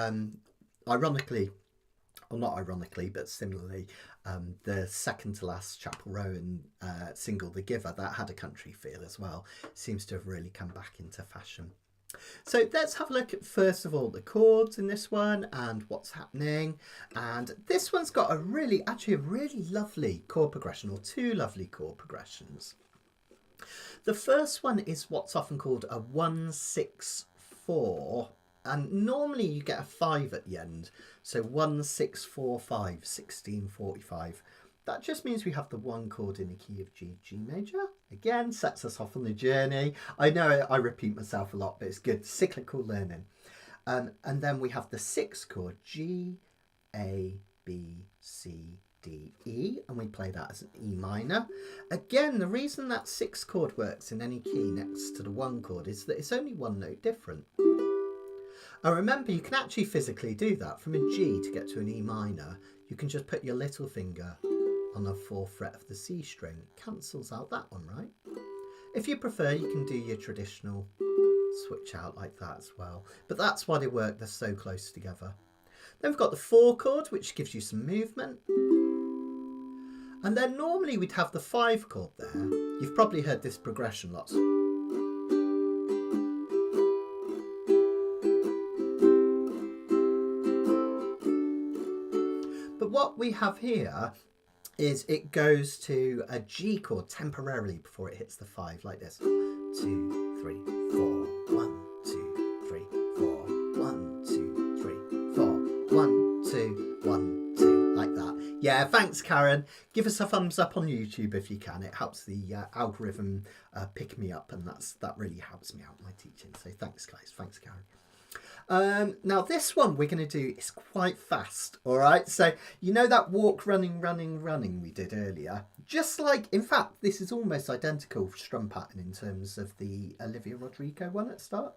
Ironically, or not ironically, but similarly, the second to last Chappell Roan single, The Giver, that had a country feel as well. Seems to have really come back into fashion. So let's have a look at, first of all, the chords in this one and what's happening. And this one's got a really lovely chord progression, or two lovely chord progressions. The first one is what's often called a 1-6-4, and normally you get a 5 at the end. So 1-6-4-5, 1645. That just means we have the one chord in the key of G major. Again, sets us off on the journey. I know I repeat myself a lot, but it's good. Cyclical learning. And then we have the 6th chord, G, A, B, C, D, E, and we play that as an E minor. Again, the reason that 6th chord works in any key next to the 1 chord is that it's only one note different. And remember, you can actually physically do that. From a G to get to an E minor, you can just put your little finger on the 4th fret of the C string. Cancels out that one, right? If you prefer, you can do your traditional switch out like that as well. But that's why they work, they're so close together. Then we've got the 4 chord, which gives you some movement. And then normally we'd have the 5 chord there. You've probably heard this progression lots. But what we have here is it goes to a G chord temporarily before it hits the 5, like this. 2, 3, 4, 1, 2, 3, 4, 1, 2, 3, 4, 1, 2, 1, 2, like that. Yeah, thanks, Karen. Give us a thumbs up on YouTube if you can. It helps the algorithm pick me up, and that really helps me out in my teaching. So thanks, guys. Thanks, Karen. Now this one we're going to do is quite fast, all right? So you know that walk, running we did earlier? Just like, in fact, this is almost identical strum pattern in terms of the Olivia Rodrigo one at the start.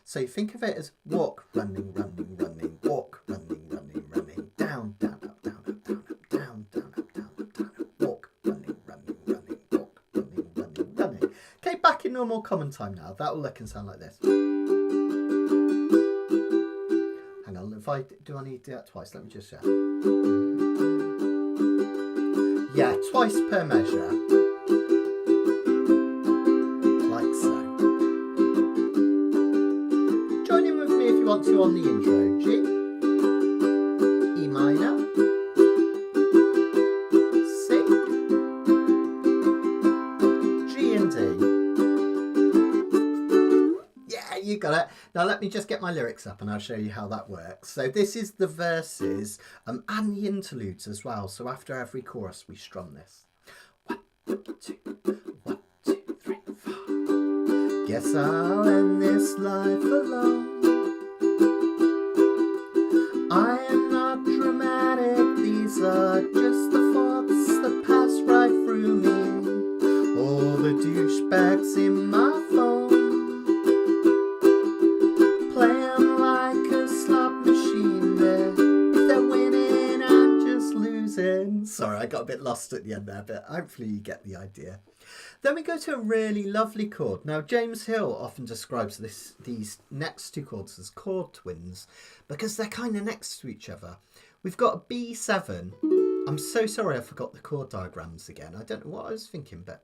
So think of it as walk, running, walk, running, down, up, down, up, down, up, down, down, up, down, up, down, up, walk, running, Okay, back in normal common time now. That will look and sound like this. Hang on, if I do, I need to do that twice? Let me just check. Yeah, twice per measure. Like so. Join in with me if you want to on the intro. G, E minor, C, G and D. Yeah, you got it. Now let me just get my lyrics up and I'll show you how that works. So this is the verses and the interludes as well. So after every chorus we strum this. 1, 2, 1, 2, 3, 4. Guess I'll end this life alone. I am not dramatic, these are just the thoughts that pass right through me. All the douchebags in my phone, playing like a slot machine there. If they're winning, I'm just losing. Sorry, I got a bit lost at the end there, but hopefully you get the idea. Then we go to a really lovely chord. Now, James Hill often describes these next two chords as chord twins because they're kind of next to each other. We've got a B7. I'm so sorry I forgot the chord diagrams again. I don't know what I was thinking, but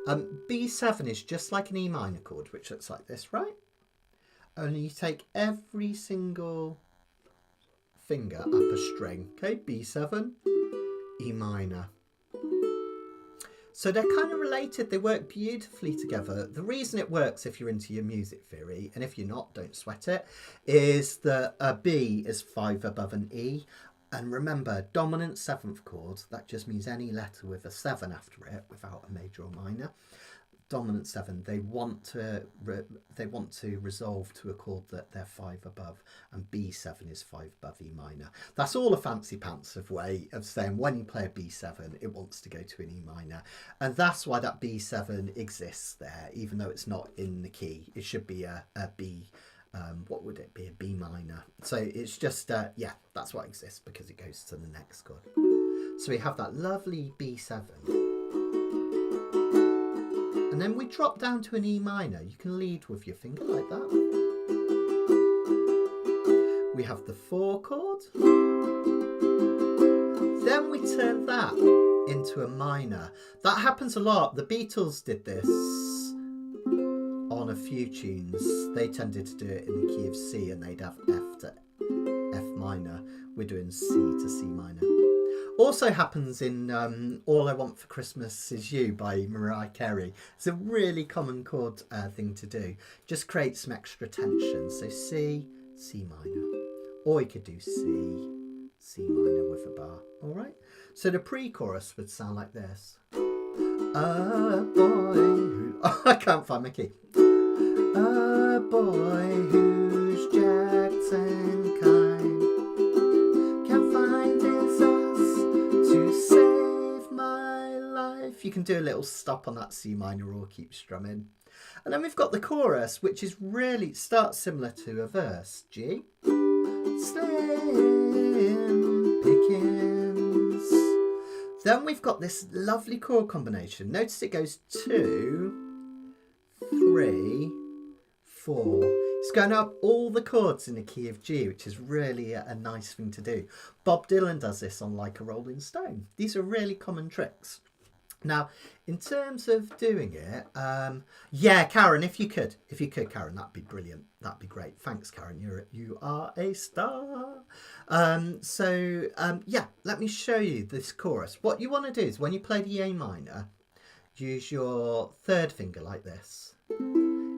B7 is just like an E minor chord, which looks like this, right? Only you take every single finger up a string. Okay, B7, E minor. So they're kind of related. They work beautifully together. The reason it works, if you're into your music theory, and if you're not, don't sweat it, is that a B is 5 above an E. And remember, dominant 7th chord, that just means any letter with a 7 after it without a major or minor. Dominant 7, they want to resolve to a chord that they're 5 above, and B7 is 5 above E minor. That's all a fancy pants of way of saying when you play a B7 it wants to go to an E minor, and that's why that B7 exists there, even though it's not in the key. It should be a B, what would it be, a B minor. So it's just yeah, that's what exists because it goes to the next chord. So we have that lovely B7. And then we drop down to an E minor. You can lead with your finger like that. We have the 4 chord. Then we turn that into a minor. That happens a lot. The Beatles did this on a few tunes. They tended to do it in the key of C and they'd have F to F minor. We're doing C to C minor. Also happens in All I Want for Christmas Is You by Mariah Carey. It's a really common chord thing to do. Just create some extra tension. So C, C minor. Or you could do C, C minor with a bar. All right? So the pre-chorus would sound like this. A boy who... Oh, I can't find my key. A boy who's jacked and kind can find his ass to save my life. You can do a little stop on that C minor or keep strumming. And then we've got the chorus, which is really starts similar to a verse. G. Slim pickings. Then we've got this lovely chord combination. Notice it goes 2, 3, 4. It's going up all the chords in the key of G, which is really a nice thing to do. Bob Dylan does this on Like a Rolling Stone. These are really common tricks. Now, in terms of doing it, yeah, Karen, if you could, Karen, that'd be brilliant. That'd be great. Thanks, Karen. You are a star. Yeah, let me show you this chorus. What you want to do is when you play the A minor, use your 3rd finger like this.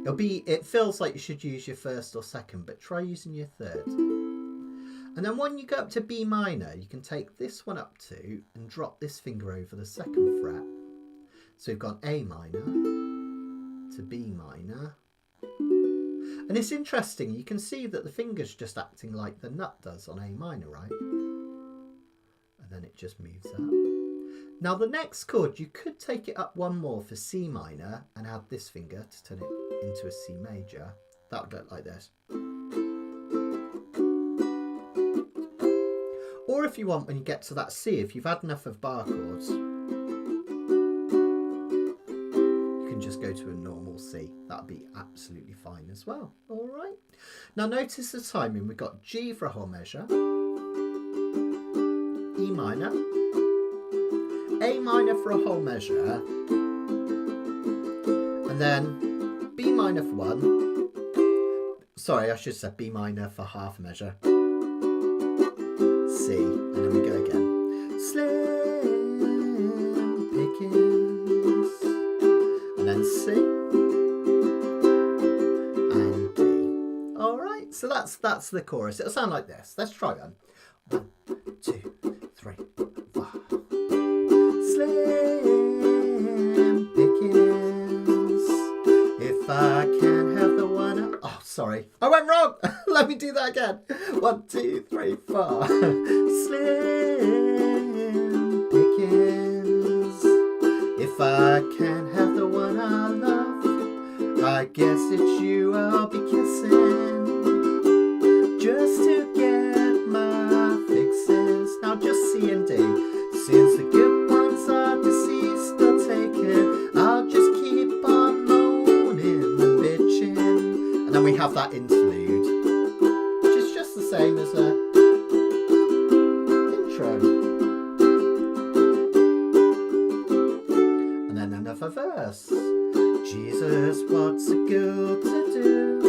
It feels like you should use your 1st or 2nd, but try using your 3rd. And then when you go up to B minor, you can take this one up to and drop this finger over the 2nd fret. So we've got A minor to B minor. And it's interesting, you can see that the finger's just acting like the nut does on A minor, right? And then it just moves up. Now the next chord, you could take it up one more for C minor and add this finger to turn it into a C major. That would look like this. Or if you want, when you get to that C, if you've had enough of bar chords, you can just go to a normal C, that'd be absolutely fine as well. All right. Now notice the timing. We've got G for a whole measure, E minor, A minor for a whole measure, and then B minor for one. Sorry, I should have said B minor for half a measure. C, and then we go again. Slim pickings, and then C, and D. All right, so that's the chorus. It'll sound like this. Let's try one. 1, 2, 3, 4. Slim pickings, if I can't have the one. Oh, sorry, I went wrong. Let me do that again. 1, 2, 3, 4. Slim pickings, if I can't have the one I love, I guess it's you I'll be kissing, just to get my fixes. Now just C and D. Since the good ones are deceased or taken, I'll just keep on moaning and bitching. And then we have that interlude, which is just the same as a intro. And then another verse. Jesus, what's a girl to do?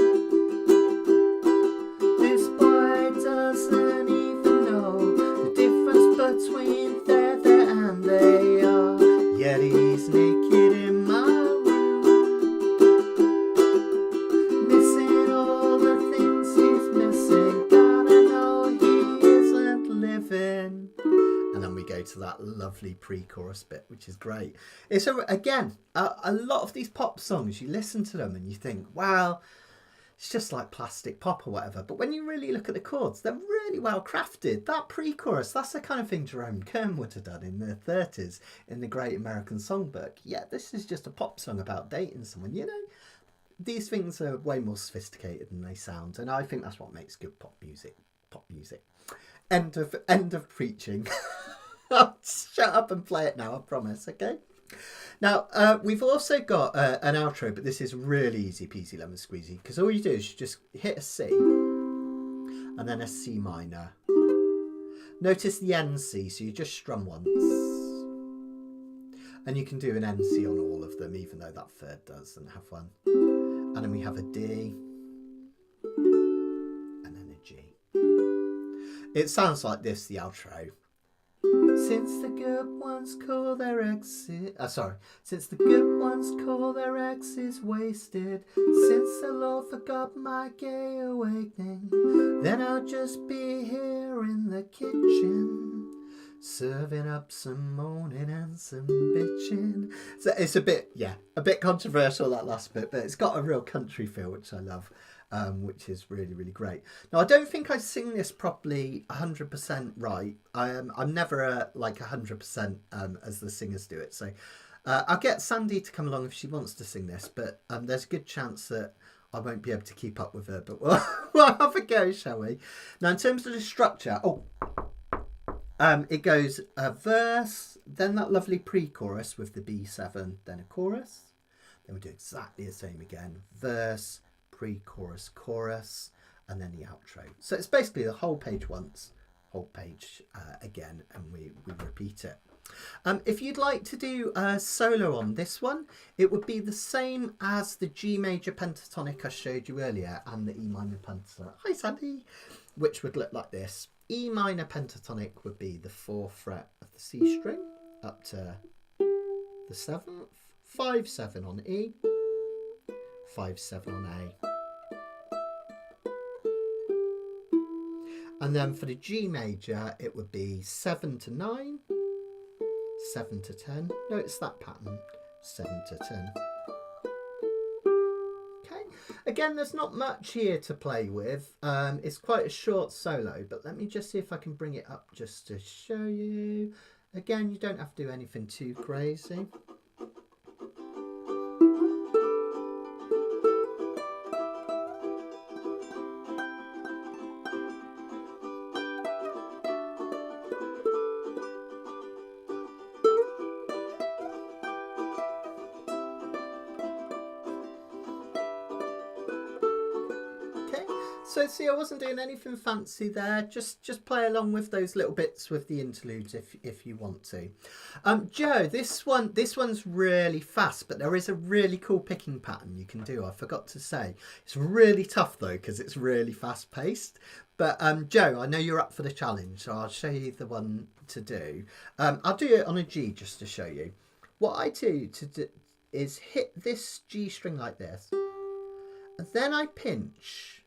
This boy doesn't even know the difference between there and they are. Yet he's naked in my room, missing all the things he's missing. Gotta know he isn't living. And then we go to that lovely pre-chorus bit, which is great. It's again a lot of these pop songs, you listen to them and you think, wow, it's just like plastic pop or whatever. But when you really look at the chords, they're really well crafted. That pre-chorus, that's the kind of thing Jerome Kern would have done in the 30s in the Great American Songbook. Yeah, this is just a pop song about dating someone. You know, these things are way more sophisticated than they sound, and I think that's what makes good pop music. Pop music. End of preaching. I'll shut up and play it now, I promise, okay? Now, we've also got an outro, but this is really easy peasy lemon squeezy, because all you do is you just hit a C and then a C minor. Notice the NC, so you just strum once. And you can do an NC on all of them, even though that third doesn't have one. And then we have a D and then a G. It sounds like this, the outro. Since the good ones call their exes, since the good ones call their exes wasted, since the Lord forgot my gay awakening, then I'll just be here in the kitchen, serving up some moaning and some bitching. So it's a bit controversial, that last bit, but it's got a real country feel, which I love. Which is really, really great. Now, I don't think I sing this properly 100% right. I'm never like 100% as the singers do it. So I'll get Sandy to come along if she wants to sing this, but there's a good chance that I won't be able to keep up with her, but we'll have a go, shall we? Now, in terms of the structure, it goes a verse, then that lovely pre-chorus with the B7, then a chorus. Then we do exactly the same again. Verse, pre-chorus, chorus, and then the outro. So it's basically the whole page once, whole page again, and we repeat it. If you'd like to do a solo on this one, it would be the same as the G major pentatonic I showed you earlier and the E minor pentatonic. Hi Sandy! Which would look like this. E minor pentatonic would be the 4th fret of the C string up to the 7th, 5-7 on E, 5-7 on A. And then for the G major, it would be 7-9, 7-10. Notice that pattern, 7-10. Okay, again, there's not much here to play with. It's quite a short solo, but let me just see if I can bring it up just to show you. Again, you don't have to do anything too crazy. So see, I wasn't doing anything fancy there. Just play along with those little bits with the interludes if you want to. Joe, this one's really fast, but there is a really cool picking pattern you can do. I forgot to say. It's really tough though because it's really fast paced. But Joe, I know you're up for the challenge, so I'll show you the one to do. I'll do it on a G just to show you. What I do is hit this G string like this, and then I pinch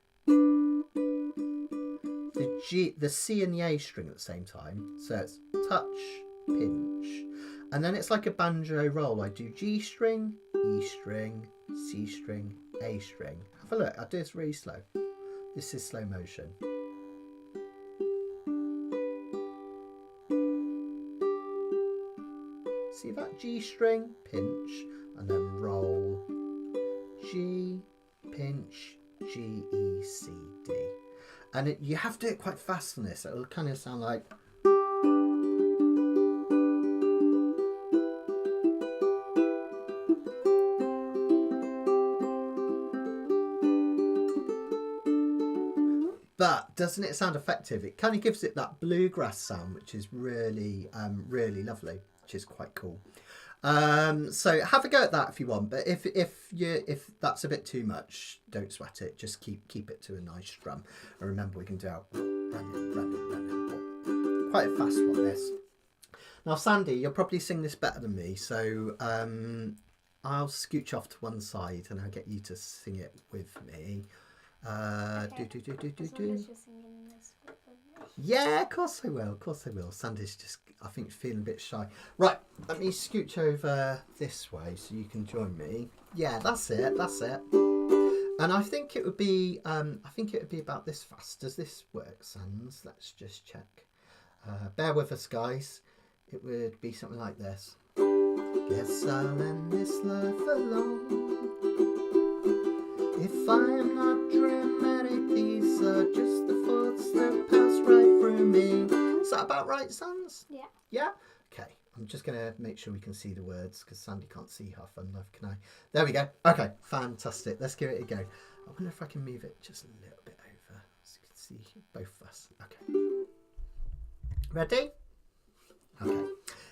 the C and the A string at the same time. So it's touch, pinch, and then it's like a banjo roll. I do G string, E string, C string, A string. Have a look. I'll do this really slow. This is slow motion. See that G string, pinch, and then roll, G, pinch, G, E, C, D. And you have to do it quite fast on this. It'll kind of sound like... But doesn't it sound effective? It kind of gives it that bluegrass sound, which is really, really lovely, which is quite cool. So have a go at that if you want, but if that's a bit too much, don't sweat it. Just keep it to a nice strum. And remember, we can do our running. Quite a fast one, this. Now, Sandy, you'll probably sing this better than me, so I'll scooch off to one side and I'll get you to sing it with me. Okay. Do. Yeah, of course I will. Of course I will. Sandy's just, I think, feeling a bit shy. Right, let me scooch over this way so you can join me. Yeah, that's it. That's it. And I think it would be, about this fast. Does this work, Sans? Let's just check. Bear with us, guys. It would be something like this. Guess I'll end this life alone. If I am not dramatic, these are just the thoughts that pass right through me. Is that about right, Sans? Yeah. Yeah? Okay. I'm just going to make sure we can see the words because Sandy can't see half fun love, can I? There we go. Okay. Fantastic. Let's give it a go. I wonder if I can move it just a little bit over so you can see both of us. Okay. Ready? Okay.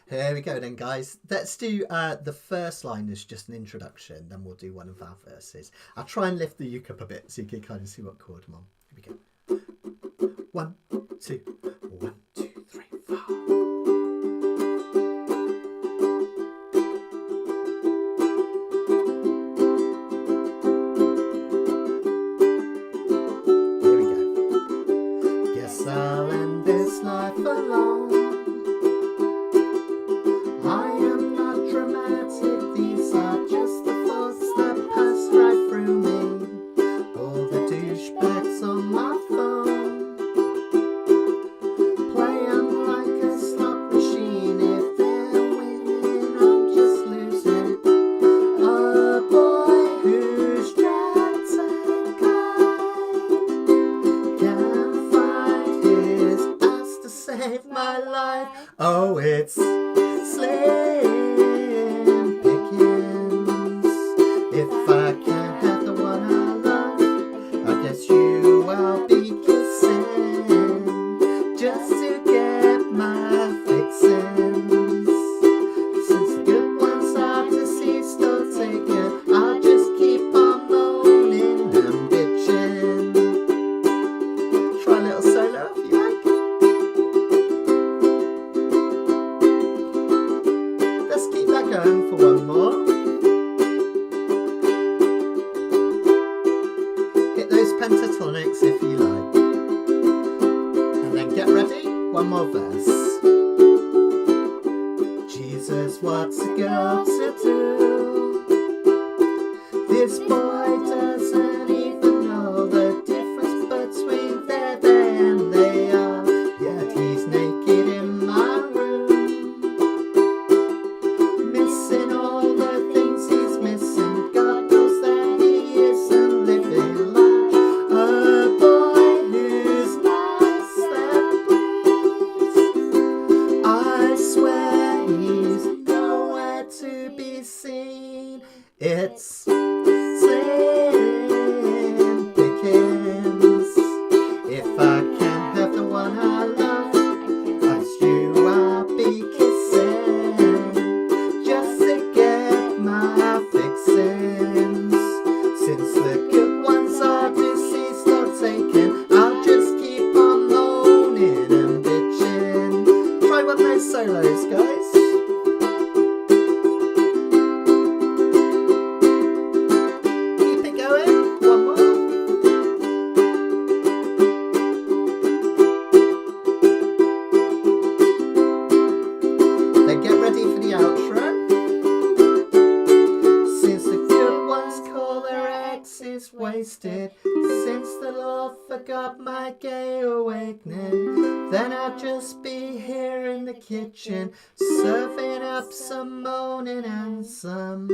Here we go then, guys. Let's do the first line as just an introduction, then we'll do one of our verses. I'll try and lift the uke up a bit so you can kind of see what chord I'm on. Here we go. 1, 2, 1, 2, 3, 4. Here we go. Guess I'll end this life alone. Oh, it's slim pickings. If I can't have the one I love, I guess you I'll be kissing just to get my fixings. Since the good ones are deceased or taken, I'll just keep on moaning and bitching. Try a little solo if you like. Going for one more. Hit those pentatonics if you like. And then get ready, one more verse. Jesus, what's a girl to do? This boy doesn't even know the difference between they and they are. Yet he's naked in my room. Boy is wasted. Since the Lord forgot my gay awakening, then I'll just be here in the kitchen, serving up some moaning and some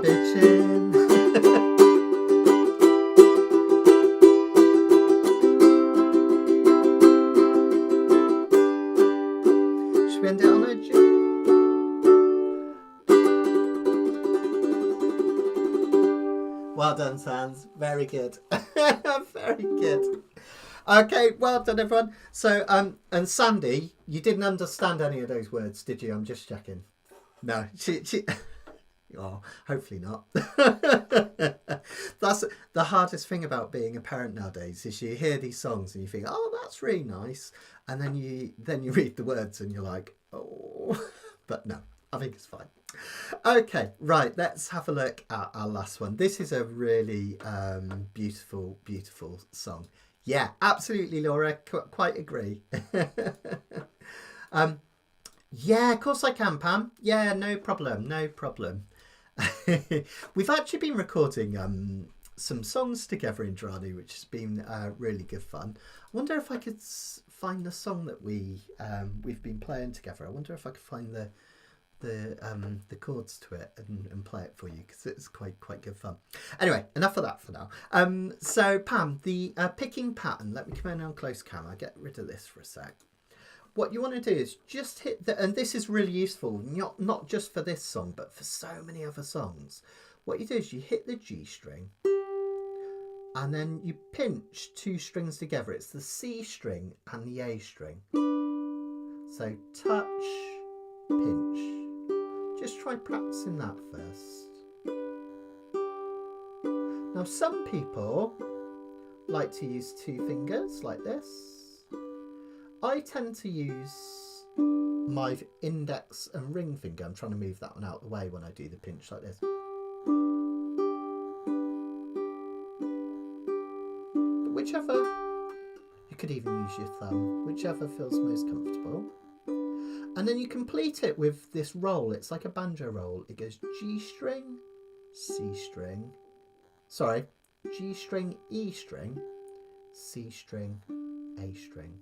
bitching. Should we end it on a G? Well done, Sans. Very good. Very good. Okay, well done, everyone. So, and Sandy, you didn't understand any of those words, did you? I'm just checking. No, she oh, hopefully not. That's the hardest thing about being a parent nowadays, is you hear these songs and you think, oh, that's really nice, and then you read the words and you're like, oh. But no, I think it's fine. Okay, right, let's have a look at our last one. This is a really beautiful song. Yeah, absolutely, Laura, quite agree. Yeah, of course I can, Pam. Yeah, no problem. We've actually been recording some songs together in Drani, which has been really good fun. I wonder if I could find the song that we've been playing together. I wonder if I could find the chords to it and play it for you, because it's quite good fun. Anyway, enough of that for now. So Pam, the picking pattern. Let me come in on close camera. Get rid of this for a sec. What you want to do is just hit the, and this is really useful, not just for this song, but for so many other songs. What you do is you hit the G string, and then you pinch two strings together. It's the C string and the A string. So touch, pinch. Just try practicing that first. Now, some people like to use two fingers like this. I tend to use my index and ring finger. I'm trying to move that one out of the way when I do the pinch like this. But whichever, you could even use your thumb, whichever feels most comfortable. And then you complete it with this roll. It's like a banjo roll. It goes G string, C string, sorry, G string, E string, C string, A string.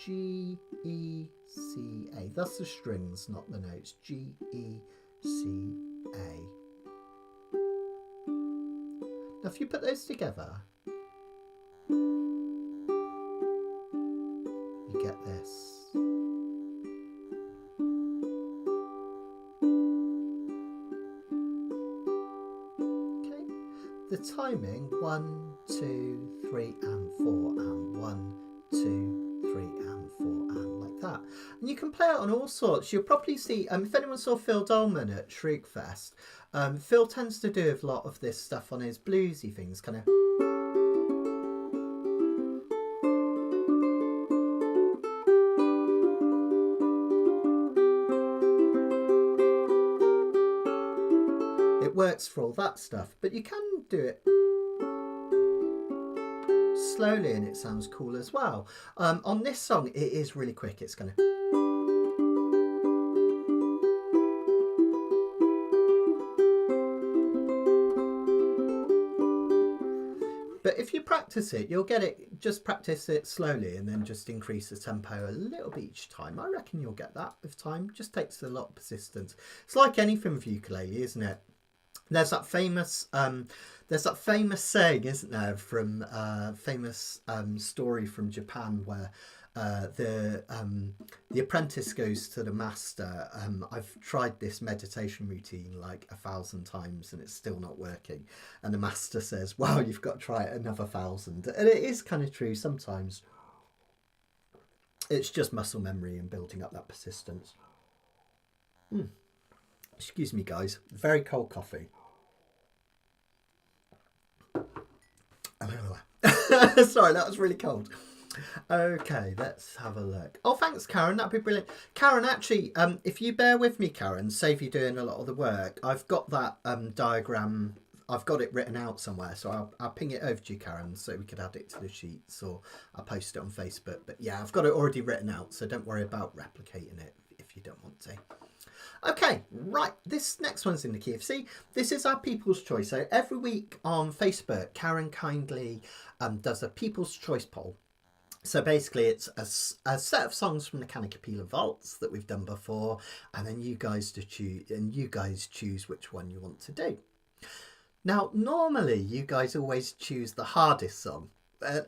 G, E, C, A. That's the strings, not the notes. G, E, C, A. Now if you put those together, you get this. Okay. The timing, 1, 2, 3 and 4, and 1, 2, 3 and 4 and like that. And you can play it on all sorts. You'll probably see, if anyone saw Phil Dolman at Shriekfest, Phil tends to do a lot of this stuff on his bluesy things, kind of. It works for all that stuff, but you can do it slowly and it sounds cool as well. On this song it is really quick. It's gonna, but if you practice it, you'll get it. Just practice it slowly and then just increase the tempo a little bit each time. I reckon you'll get that with time. Just takes a lot of persistence. It's like anything with ukulele, isn't it? There's that famous saying, isn't there, from famous story from Japan where the apprentice goes to the master. I've tried this meditation routine like 1,000 times and it's still not working. And the master says, well, you've got to try it another 1,000. And it is kind of true. Sometimes it's just muscle memory and building up that persistence. Excuse me, guys. Very cold coffee. Sorry, that was really cold. Okay, let's have a look. Oh, thanks, Karen. That'd be brilliant. Karen, actually, if you bear with me, Karen, save you doing a lot of the work. I've got that diagram. I've got it written out somewhere, so I'll ping it over to you, Karen, so we could add it to the sheets, or I'll post it on Facebook. But yeah, I've got it already written out, so don't worry about replicating it if you don't want to. Okay, right, this next one's in the key of C. This is our People's Choice. So every week on Facebook, Karen kindly does a People's Choice poll. So basically it's a set of songs from the Kanikapila vaults that we've done before, and then you guys choose which one you want to do. Now, normally you guys always choose the hardest song.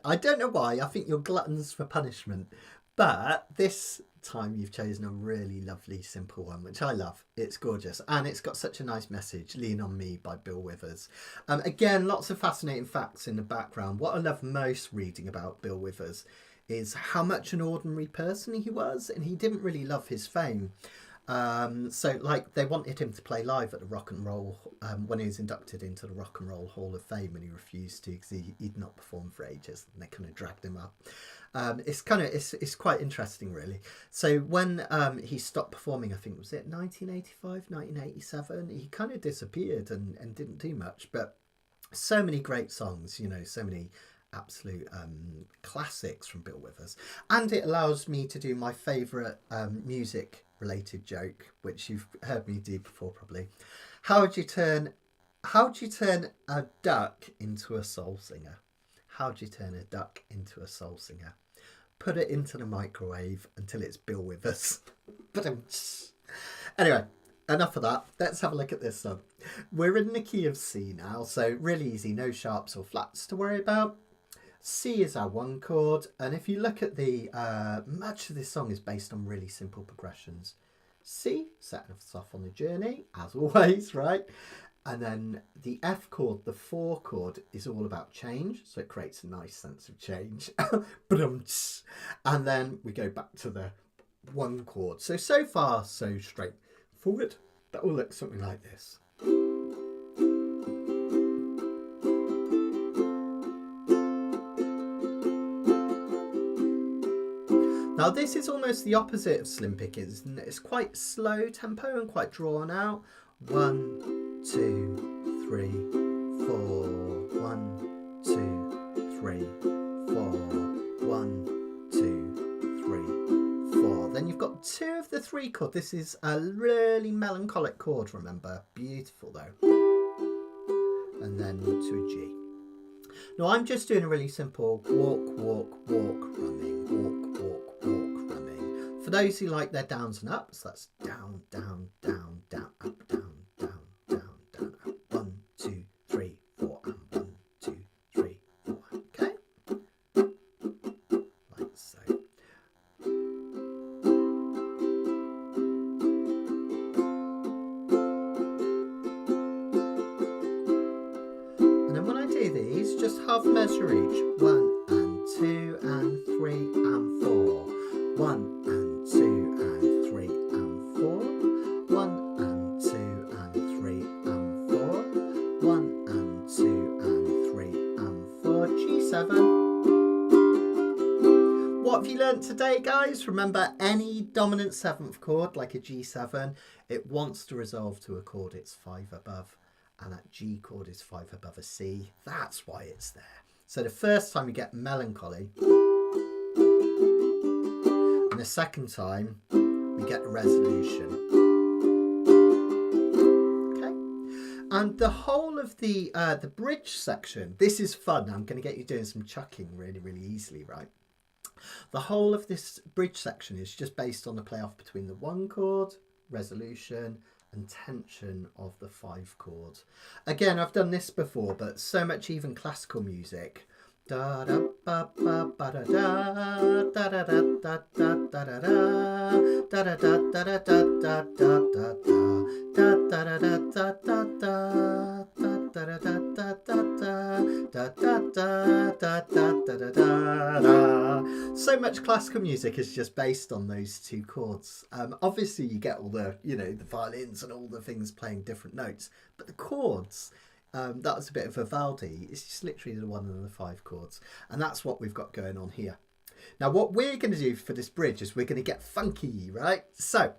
I don't know why, I think you're gluttons for punishment, but this time you've chosen a really lovely simple one, which I love. It's gorgeous and it's got such a nice message. Lean on Me by Bill Withers. Again, lots of fascinating facts in the background. What I love most reading about Bill Withers is how much an ordinary person he was, and he didn't really love his fame. So like they wanted him to play live at the Rock and Roll when he was inducted into the Rock and Roll Hall of Fame, and he refused to because he'd not performed for ages, and they kind of dragged him up. It's quite interesting really. So when he stopped performing, I think was it 1985, 1987, he kind of disappeared and didn't do much, but so many great songs, you know, so many absolute classics from Bill Withers. And it allows me to do my favourite music related joke, which you've heard me do before probably. How would you turn a duck into a soul singer? How do you turn a duck into a soul singer? Put it into the microwave until it's Bill Withers. Anyway, enough of that. Let's have a look at this song. We're in the key of C now, so really easy, no sharps or flats to worry about. C is our one chord, and if you look at the much of this song is based on really simple progressions. C, setting us off on the journey, as always, right? And then the F chord, the 4 chord, is all about change, so it creates a nice sense of change. And then we go back to the 1 chord. So far, so straightforward. That will look something like this. Now this is almost the opposite of slim pickings, isn't it? It's quite slow tempo and quite drawn out. 1, 2, 3, 4. 1, 2, 3, 4. 1, 2, 3, 4. Then you've got 2 of the 3 chord. This is a really melancholic chord, remember. Beautiful though. And then to a G. Now I'm just doing a really simple walk, walk, walk, running, walk, walk, walk, running. For those who like their downs and ups, that's down, down, down, down, up, down, down, down, down, up. 1, 2, 3, 4, and 1, 2, 3, 4. Okay? Like so. And then when I do these, just half measure each. 1 and 2 and 3 and 4. 1 and 2 and 3 and 4. 1 and 2 and 3 and 4. 1 and 2 and 3 and 4. G7. What have you learnt today, guys? Remember, any dominant 7th chord, like a G7, it wants to resolve to a chord it's 5 above. And that G chord is 5 above a C. That's why it's there. So the first time we get melancholy, and the second time we get resolution. Okay, and the whole of the bridge section. This is fun. I'm going to get you doing some chucking really, really easily, right? The whole of this bridge section is just based on the playoff between the 1 chord, resolution, and tension of the 5 chord. Again, I've done this before, but so much even classical music. Da da ba ba ba da da da da da da da da da da da da da da da da da da da. So much classical music is just based on those 2 chords. Obviously you get all the, you know, the violins and all the things playing different notes, but the chords, that was a bit of Vivaldi. It's just literally the 1 and the 5 chords, and that's what we've got going on here. Now what we're going to do for this bridge is we're going to get funky, right? So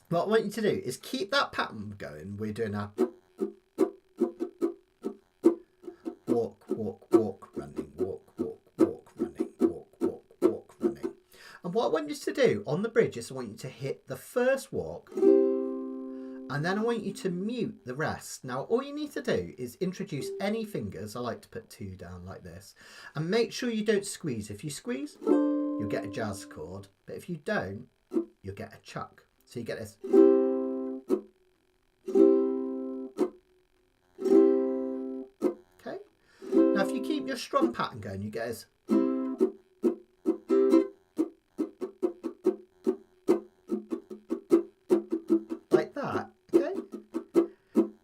what I want you to do is keep that pattern going. We're doing a walk, walk, walk, running, walk, walk, walk, running, walk, walk, walk, running. And what I want you to do on the bridge is I want you to hit the first walk And then I want you to mute the rest. Now, all you need to do is introduce any fingers. I like to put 2 down like this. And make sure you don't squeeze. If you squeeze, you'll get a jazz chord. But if you don't, you'll get a chuck. So you get this. Okay. Now, if you keep your strum pattern going, you get this.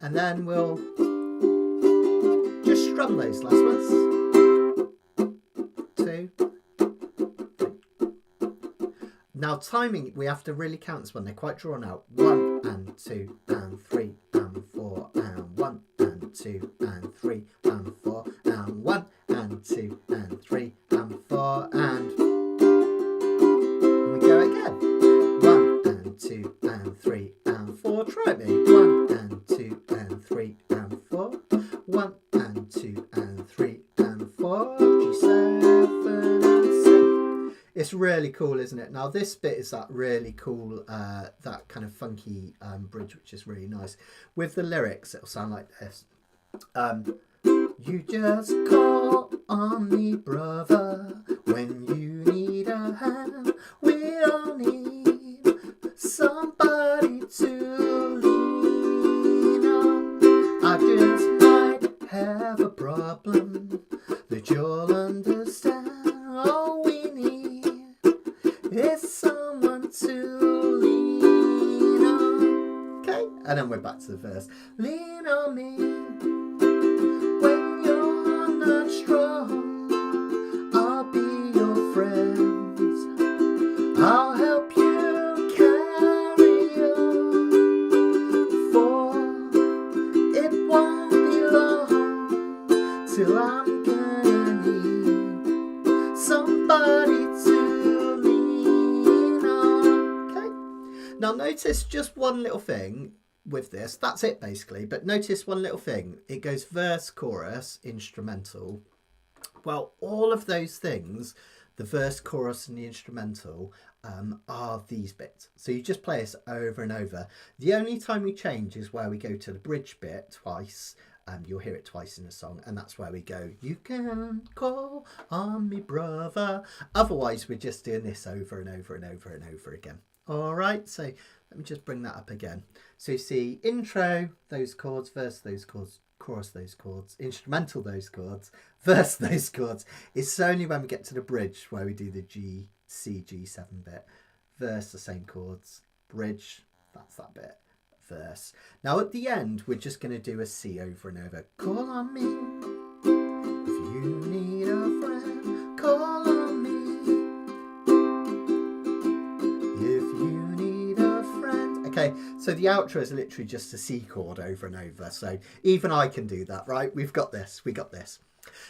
And then we'll just strum those last ones. 2, 3. Now timing, we have to really count this one. They're quite drawn out. 1 and 2 and 3 and 4 and 1 and 2 and 3 and 4 and 1 and 2 and 3 and 4 and we go again. 1 and 2 and 3 and 4. Try me. 1 and 2 and 3 and 4. 1 and 2 and 3 and 4. G7 and C. It's really cool, isn't it? Now this bit is that really cool, that kind of funky bridge, which is really nice. With the lyrics, it'll sound like this. You just call on me, brother, when you need a hand. We all need somebody to lean on. I just might have a problem that you'll understand. All we need is someone to lean on. Okay, and then we're back to the verse. Lean on me when you're not strong. I'll be your friend. I'll help you carry on. For it won't be long till I'm gonna need somebody to lean on. Okay. Now notice just one little thing with this. That's it basically. But notice one little thing. It goes verse, chorus, instrumental. Well, all of those things, the verse, chorus and the instrumental, are these bits. So you just play this over and over. The only time we change is where we go to the bridge bit twice. You'll hear it twice in the song, and that's where we go, you can call on me, brother. Otherwise, we're just doing this over and over and over and over again. All right, so let me just bring that up again. So you see intro, those chords, verse, those chords, chorus, those chords, instrumental, those chords, verse, those chords. It's only when we get to the bridge where we do the G, C, G7 bit. Verse, the same chords, bridge, that's that bit. Verse. Now at the end we're just going to do a C over and over. Call on me if you need a friend. Call on me if you need a friend. Okay, so the outro is literally just a C chord over and over. So even I can do that, right? We've got this. We got this.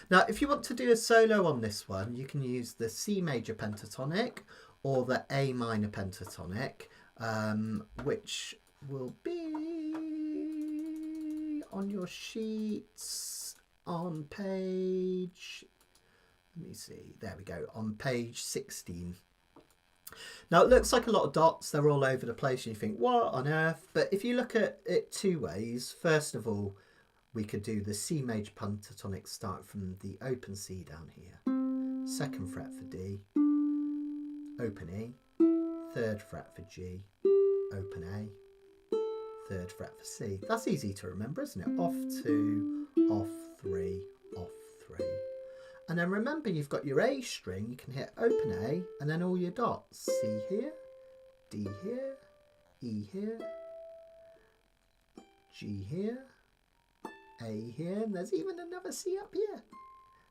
Now if you want to do a solo on this one, you can use the C major pentatonic or the A minor pentatonic, which will be on your sheets on page, let me see, there we go, on page 16. Now it looks like a lot of dots, they're all over the place and you think what on earth, but if you look at it two ways, first of all we could do the C major pentatonic start from the open C down here, 2nd fret for D, open E, 3rd fret for G, open A, 3rd fret for C. That's easy to remember, isn't it? Off 2, off 3, off 3. And then remember you've got your A string, you can hit open A and then all your dots. C here, D here, E here, G here, A here, and there's even another C up here.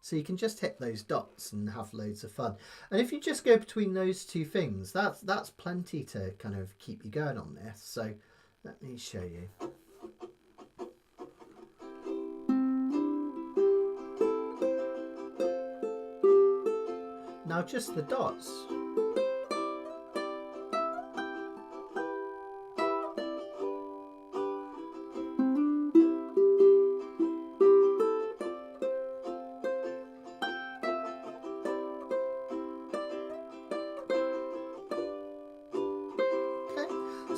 So you can just hit those dots and have loads of fun. And if you just go between those two things, that's plenty to kind of keep you going on this. So let me show you. Now just the dots.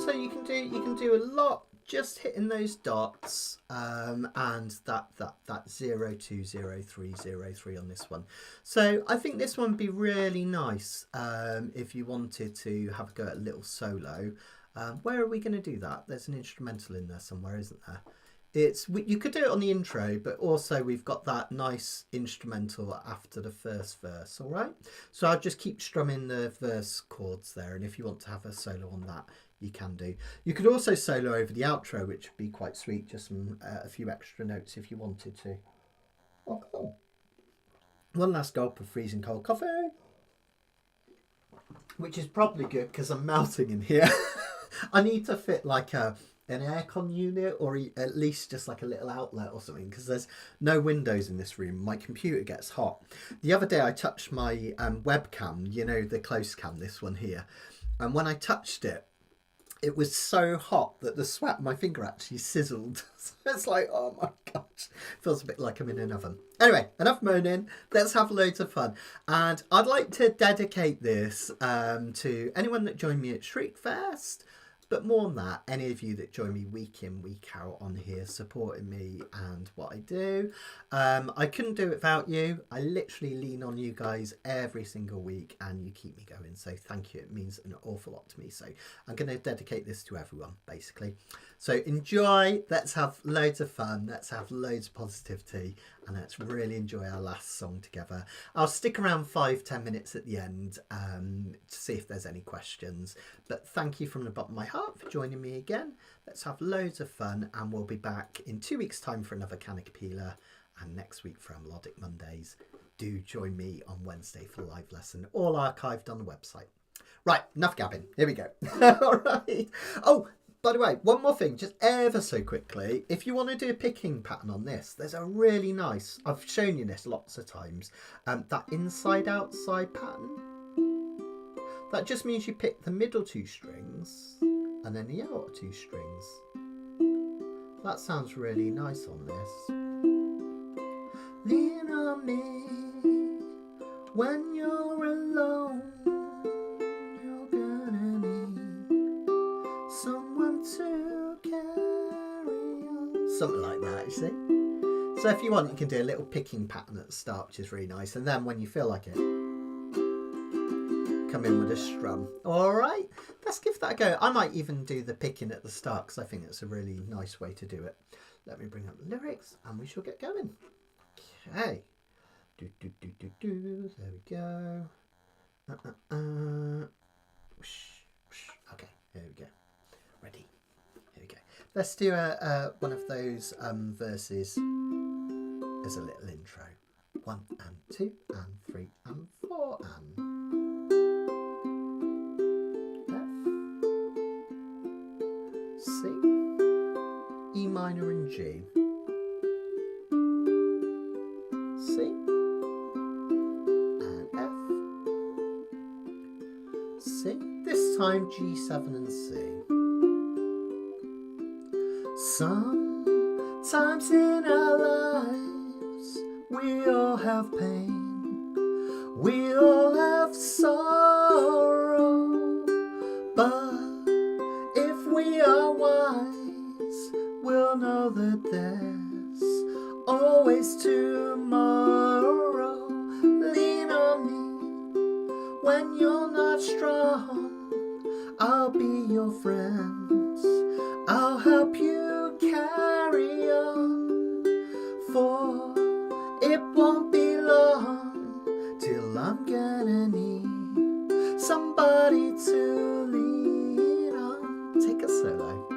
So you can do a lot just hitting those dots and that 020303 on this one. So I think this one would be really nice if you wanted to have a go at a little solo. Where are we going to do that? There's an instrumental in there somewhere, isn't there? You could do it on the intro, but also we've got that nice instrumental after the first verse. All right, so I'll just keep strumming the verse chords there, and if you want to have a solo on that, you can do. You could also solo over the outro, which would be quite sweet, just a few extra notes if you wanted to. Oh, cool. One last gulp of freezing cold coffee, which is probably good because I'm melting in here. I need to fit like an aircon unit, or at least just like a little outlet or something, because there's no windows in this room. My computer gets hot. The other day I touched my webcam, you know, the close cam, this one here, and when I touched it, it was so hot that the sweat on my finger actually sizzled. So it's like, oh my gosh, feels a bit like I'm in an oven. Anyway, enough moaning. Let's have loads of fun. And I'd like to dedicate this to anyone that joined me at Shriekfest. But more than that, any of you that join me week in, week out on here, supporting me and what I do. I couldn't do it without you. I literally lean on you guys every single week and you keep me going. So thank you. It means an awful lot to me. So I'm going to dedicate this to everyone, basically. So enjoy. Let's have loads of fun. Let's have loads of positivity. And let's really enjoy our last song together. I'll stick around 5-10 minutes at the end to see if there's any questions. But thank you from the bottom of my heart for joining me again. Let's have loads of fun, and we'll be back in 2 weeks' time for another Kanikapila, and next week for our Melodic Mondays. Do join me on Wednesday for the live lesson, all archived on the website. Right, enough gabbing. Here we go. All right. Oh, by the way, one more thing, just ever so quickly. If you want to do a picking pattern on this, there's a really nice, I've shown you this lots of times, that inside-outside pattern. That just means you pick the middle 2 strings and then the outer 2 strings. That sounds really nice on this. Lean on me when you're alone. You're gonna need someone to carry on. Something like that, you see. So if you want, you can do a little picking pattern at the start, which is really nice. And then when you feel like it, come in with a strum. All right, let's give that a go. I might even do the picking at the start because I think it's a really nice way to do it. Let me bring up the lyrics and we shall get going. Okay. There we go. Okay, here we go. Ready. Here we go. Let's do one of those verses as a little intro. 1 and 2 and 3 and 4 and F, C, E minor and G, C and F, C, this time G7 and C. Sometimes in our lives we all have pain, we all have sorrow, but if we are wise, we'll know that there's always tomorrow. Lean on me when you're not strong, I'll be your friend, I'll help you carry on, for it won't be long till I'm gonna need somebody to lean on. Take a solo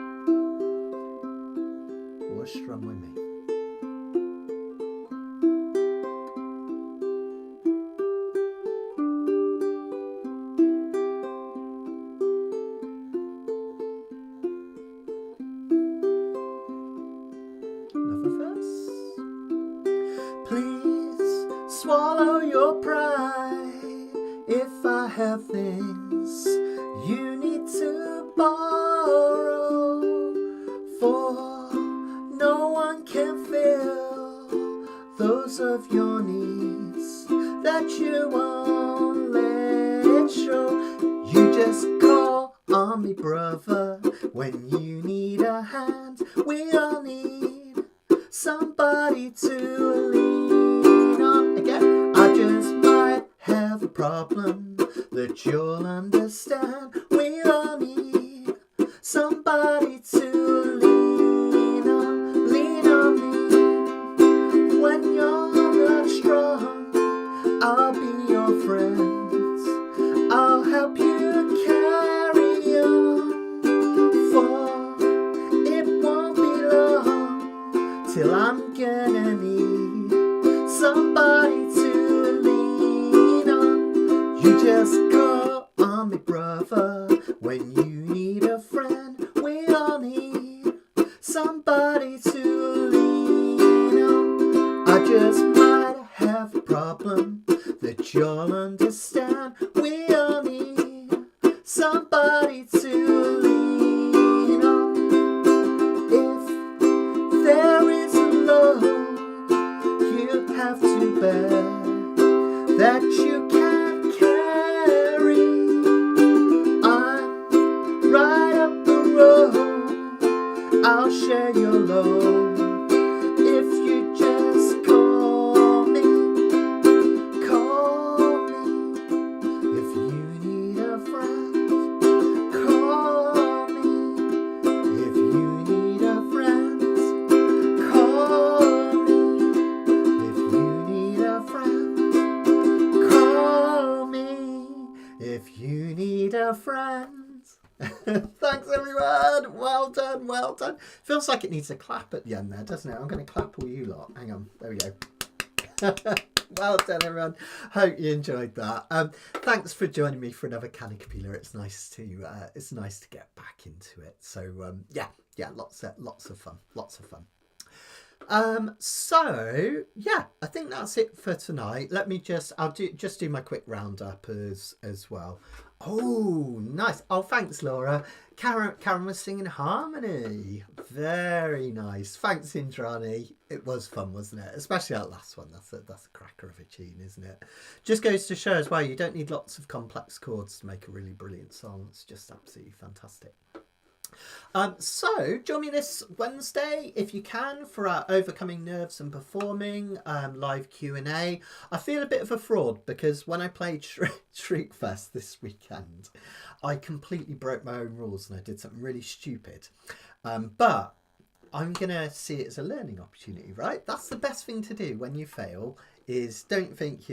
or strum with me. Swallow your pride if I have things you need to borrow, for no one can fill those of your needs that you won't let show. You just call on on me, brother, when you need a hand. We all need somebody to lean on. Again, I just might have a problem that you'll understand. We all need somebody to lean on. Lean on me when you're not strong. I'll be your friend. I'll help you carry on, for it won't be long till I'm gonna need somebody to lean on. You just call on me, brother, when you need a friend. We all need somebody to lean on. I just might have a problem that you'll understand. We all need somebody to lean on. If there is a load you have to bear that you can't carry, I'm right up the road. I'll share your load if you just call me. Call me if you need a friend. Call me if you need a friend. Call me if you need a friend. Call me if you need a friend. Thanks everyone. Well done, well done. Feels like it needs a clap at the end there, doesn't it? I'm going to clap all you lot. Hang on, there we go. Well done everyone. Hope you enjoyed that. Thanks for joining me for another Kanikapila. It's nice to get back into it. So yeah, lots of fun. So yeah, I think that's it for tonight. I'll do my quick roundup as well. Oh, nice. Oh, thanks, Laura. Karen was singing harmony. Very nice. Thanks, Indrani. It was fun, wasn't it? Especially that last one. That's a cracker of a tune, isn't it? Just goes to show as well, you don't need lots of complex chords to make a really brilliant song. It's just absolutely fantastic. So join me this Wednesday if you can for our Overcoming Nerves and Performing live Q&A. I feel a bit of a fraud because when I played Shriekfest this weekend, I completely broke my own rules and I did something really stupid. But I'm going to see it as a learning opportunity, right? That's the best thing to do when you fail, is don't think,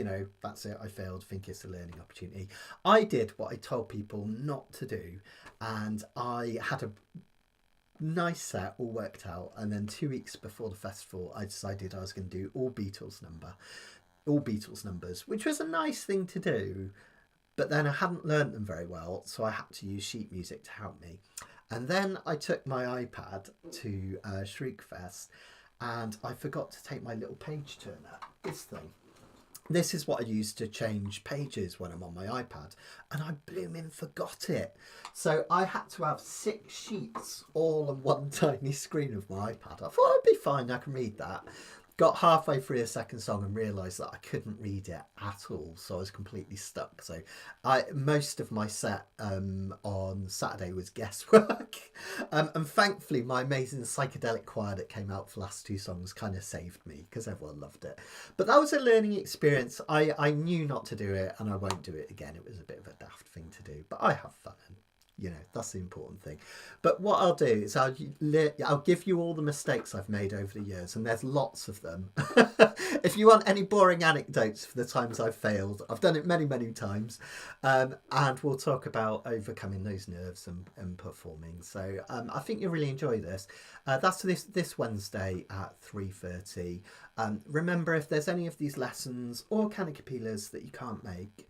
that's it, I failed, think it's a learning opportunity. I did what I told people not to do, and I had a nice set all worked out, and then 2 weeks before the festival I decided I was going to do all Beatles numbers, which was a nice thing to do, but then I hadn't learnt them very well, so I had to use sheet music to help me. And then I took my iPad to Shriekfest, and I forgot to take my little page turner, this thing. This is what I use to change pages when I'm on my iPad, and I blooming forgot it. So I had to have 6 sheets all on one tiny screen of my iPad. I thought I'd be fine, I can read that. Got halfway through a second song and realised that I couldn't read it at all, so I was completely stuck. So most of my set on Saturday was guesswork, and thankfully my amazing psychedelic choir that came out for the last 2 songs kind of saved me because everyone loved it. But that was a learning experience. I knew not to do it, and I won't do it again. It was a bit of a daft thing to do, but I have fun. That's the important thing. But what I'll do is I'll give you all the mistakes I've made over the years, and there's lots of them. If you want any boring anecdotes for the times I've failed, I've done it many, many times, and we'll talk about overcoming those nerves and performing. So I think you'll really enjoy this. That's this Wednesday at 3:30. Remember, if there's any of these lessons or Kanikapilas that you can't make,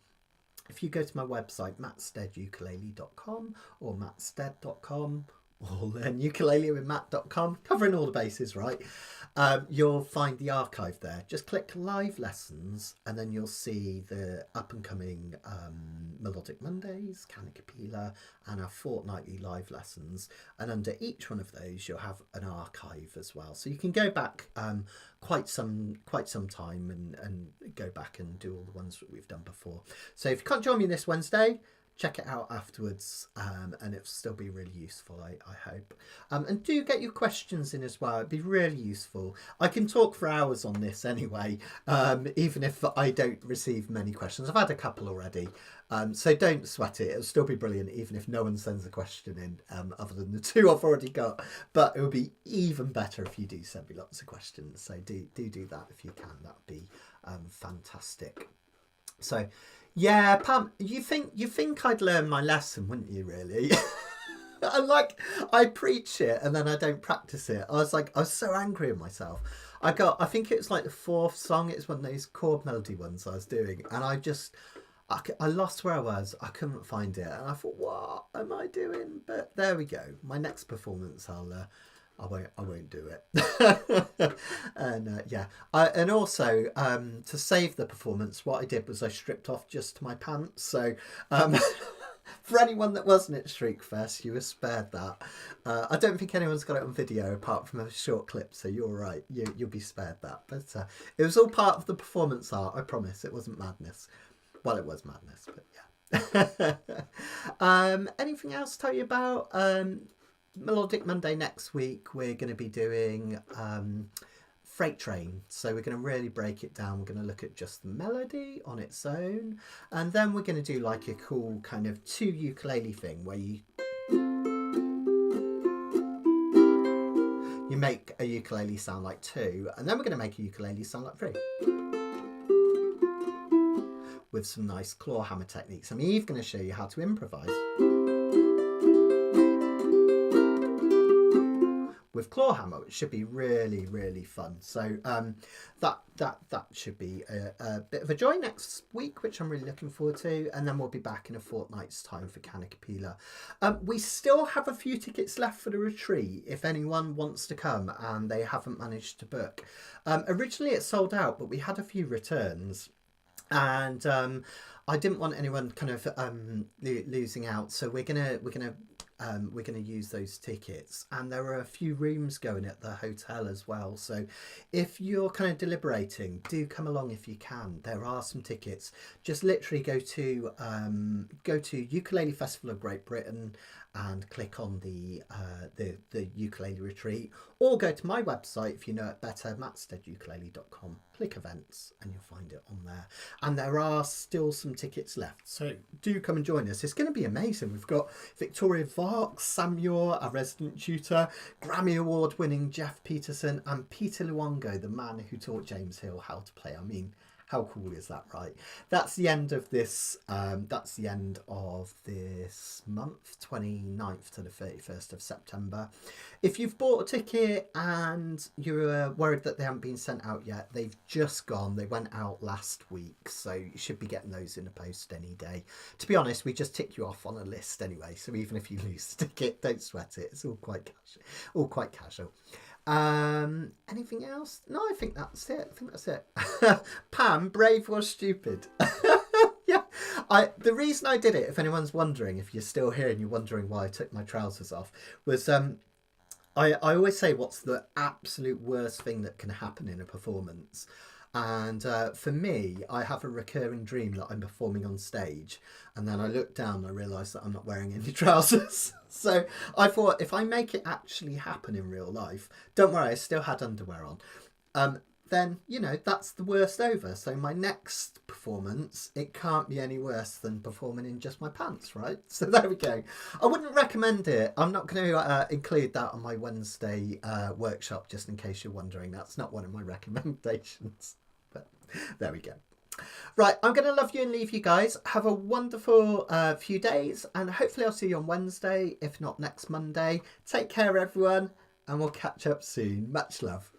if you go to my website, mattsteadukulele.com or mattstead.com, or learnukulelewithmatt.com, covering all the bases, right? You'll find the archive there. Just click live lessons, and then you'll see the up and coming Melodic Mondays, Kanikapila, and our fortnightly live lessons. And under each one of those, you'll have an archive as well, so you can go back quite some time and go back and do all the ones that we've done before. So if you can't join me this Wednesday, check it out afterwards, and it'll still be really useful, I hope. And do get your questions in as well. It'd be really useful. I can talk for hours on this anyway, even if I don't receive many questions. I've had a couple already, so don't sweat it. It'll still be brilliant even if no one sends a question in, other than the two I've already got. But it would be even better if you do send me lots of questions. So do that if you can. That would be fantastic. So yeah, Pam, you think I'd learn my lesson, wouldn't you, really? And like, I preach it and then I don't practice it. I was so angry at myself. I think it was like the fourth song. It's one of those chord melody ones I was doing, and I lost where I was. I couldn't find it, and I thought, what am I doing? But there we go. My next performance, I won't do it. And yeah, and also to save the performance, what I did was I stripped off just my pants. So for anyone that wasn't at Shriekfest, you were spared that. I don't think anyone's got it on video apart from a short clip, so you're right. You'll be spared that. But it was all part of the performance art. I promise. It wasn't madness. Well, it was madness, but yeah. Anything else to tell you about? Melodic Monday next week, we're going to be doing Freight Train. So we're going to really break it down. We're going to look at just the melody on its own. And then we're going to do like a cool kind of 2 ukulele thing where you make a ukulele sound like 2. And then we're going to make a ukulele sound like 3. With some nice claw hammer techniques. I'm even going to show you how to improvise with claw hammer, which should be really, really fun. So that should be a bit of a joy next week, which I'm really looking forward to. And then we'll be back in a fortnight's time for Kanikapila. We still have a few tickets left for the retreat if anyone wants to come and they haven't managed to book. Originally it sold out, but we had a few returns. And I didn't want anyone kind of losing out, so we're gonna use those tickets, and there are a few rooms going at the hotel as well. So if you're kind of deliberating, do come along if you can. There are some tickets. Just literally go to Ukulele Festival of Great Britain and click on the ukulele retreat, or go to my website if you know it better, mattsteadukulele.com. Click events and you'll find it on there. And there are still some tickets left, so do come and join us. It's going to be amazing. We've got Victoria Vark, Samuel, our resident tutor, Grammy Award winning Jeff Peterson, and Peter Luongo, the man who taught James Hill how to play. I mean, how cool is that, right? That's the end of this. That's the end of this month, 29th to the 31st of September. If you've bought a ticket and you're worried that they haven't been sent out yet, they've just gone. They went out last week, so you should be getting those in the post any day. To be honest, we just tick you off on a list anyway. So even if you lose the ticket, don't sweat it. It's all quite casual. Anything else? No, I think that's it. Pam, brave or stupid? Yeah, the reason I did it, if anyone's wondering, if you're still here and you're wondering why I took my trousers off, was I always say what's the absolute worst thing that can happen in a performance. And for me, I have a recurring dream that I'm performing on stage, and then I look down and I realise that I'm not wearing any trousers. So I thought, if I make it actually happen in real life, don't worry, I still had underwear on, then, you know, that's the worst over. So my next performance, it can't be any worse than performing in just my pants, right? So there we go. I wouldn't recommend it. I'm not going to include that on my Wednesday workshop, just in case you're wondering. That's not one of my recommendations. But there we go. Right, I'm going to love you and leave you guys. Have a wonderful few days, and hopefully I'll see you on Wednesday, if not next Monday. Take care, everyone, and we'll catch up soon. Much love.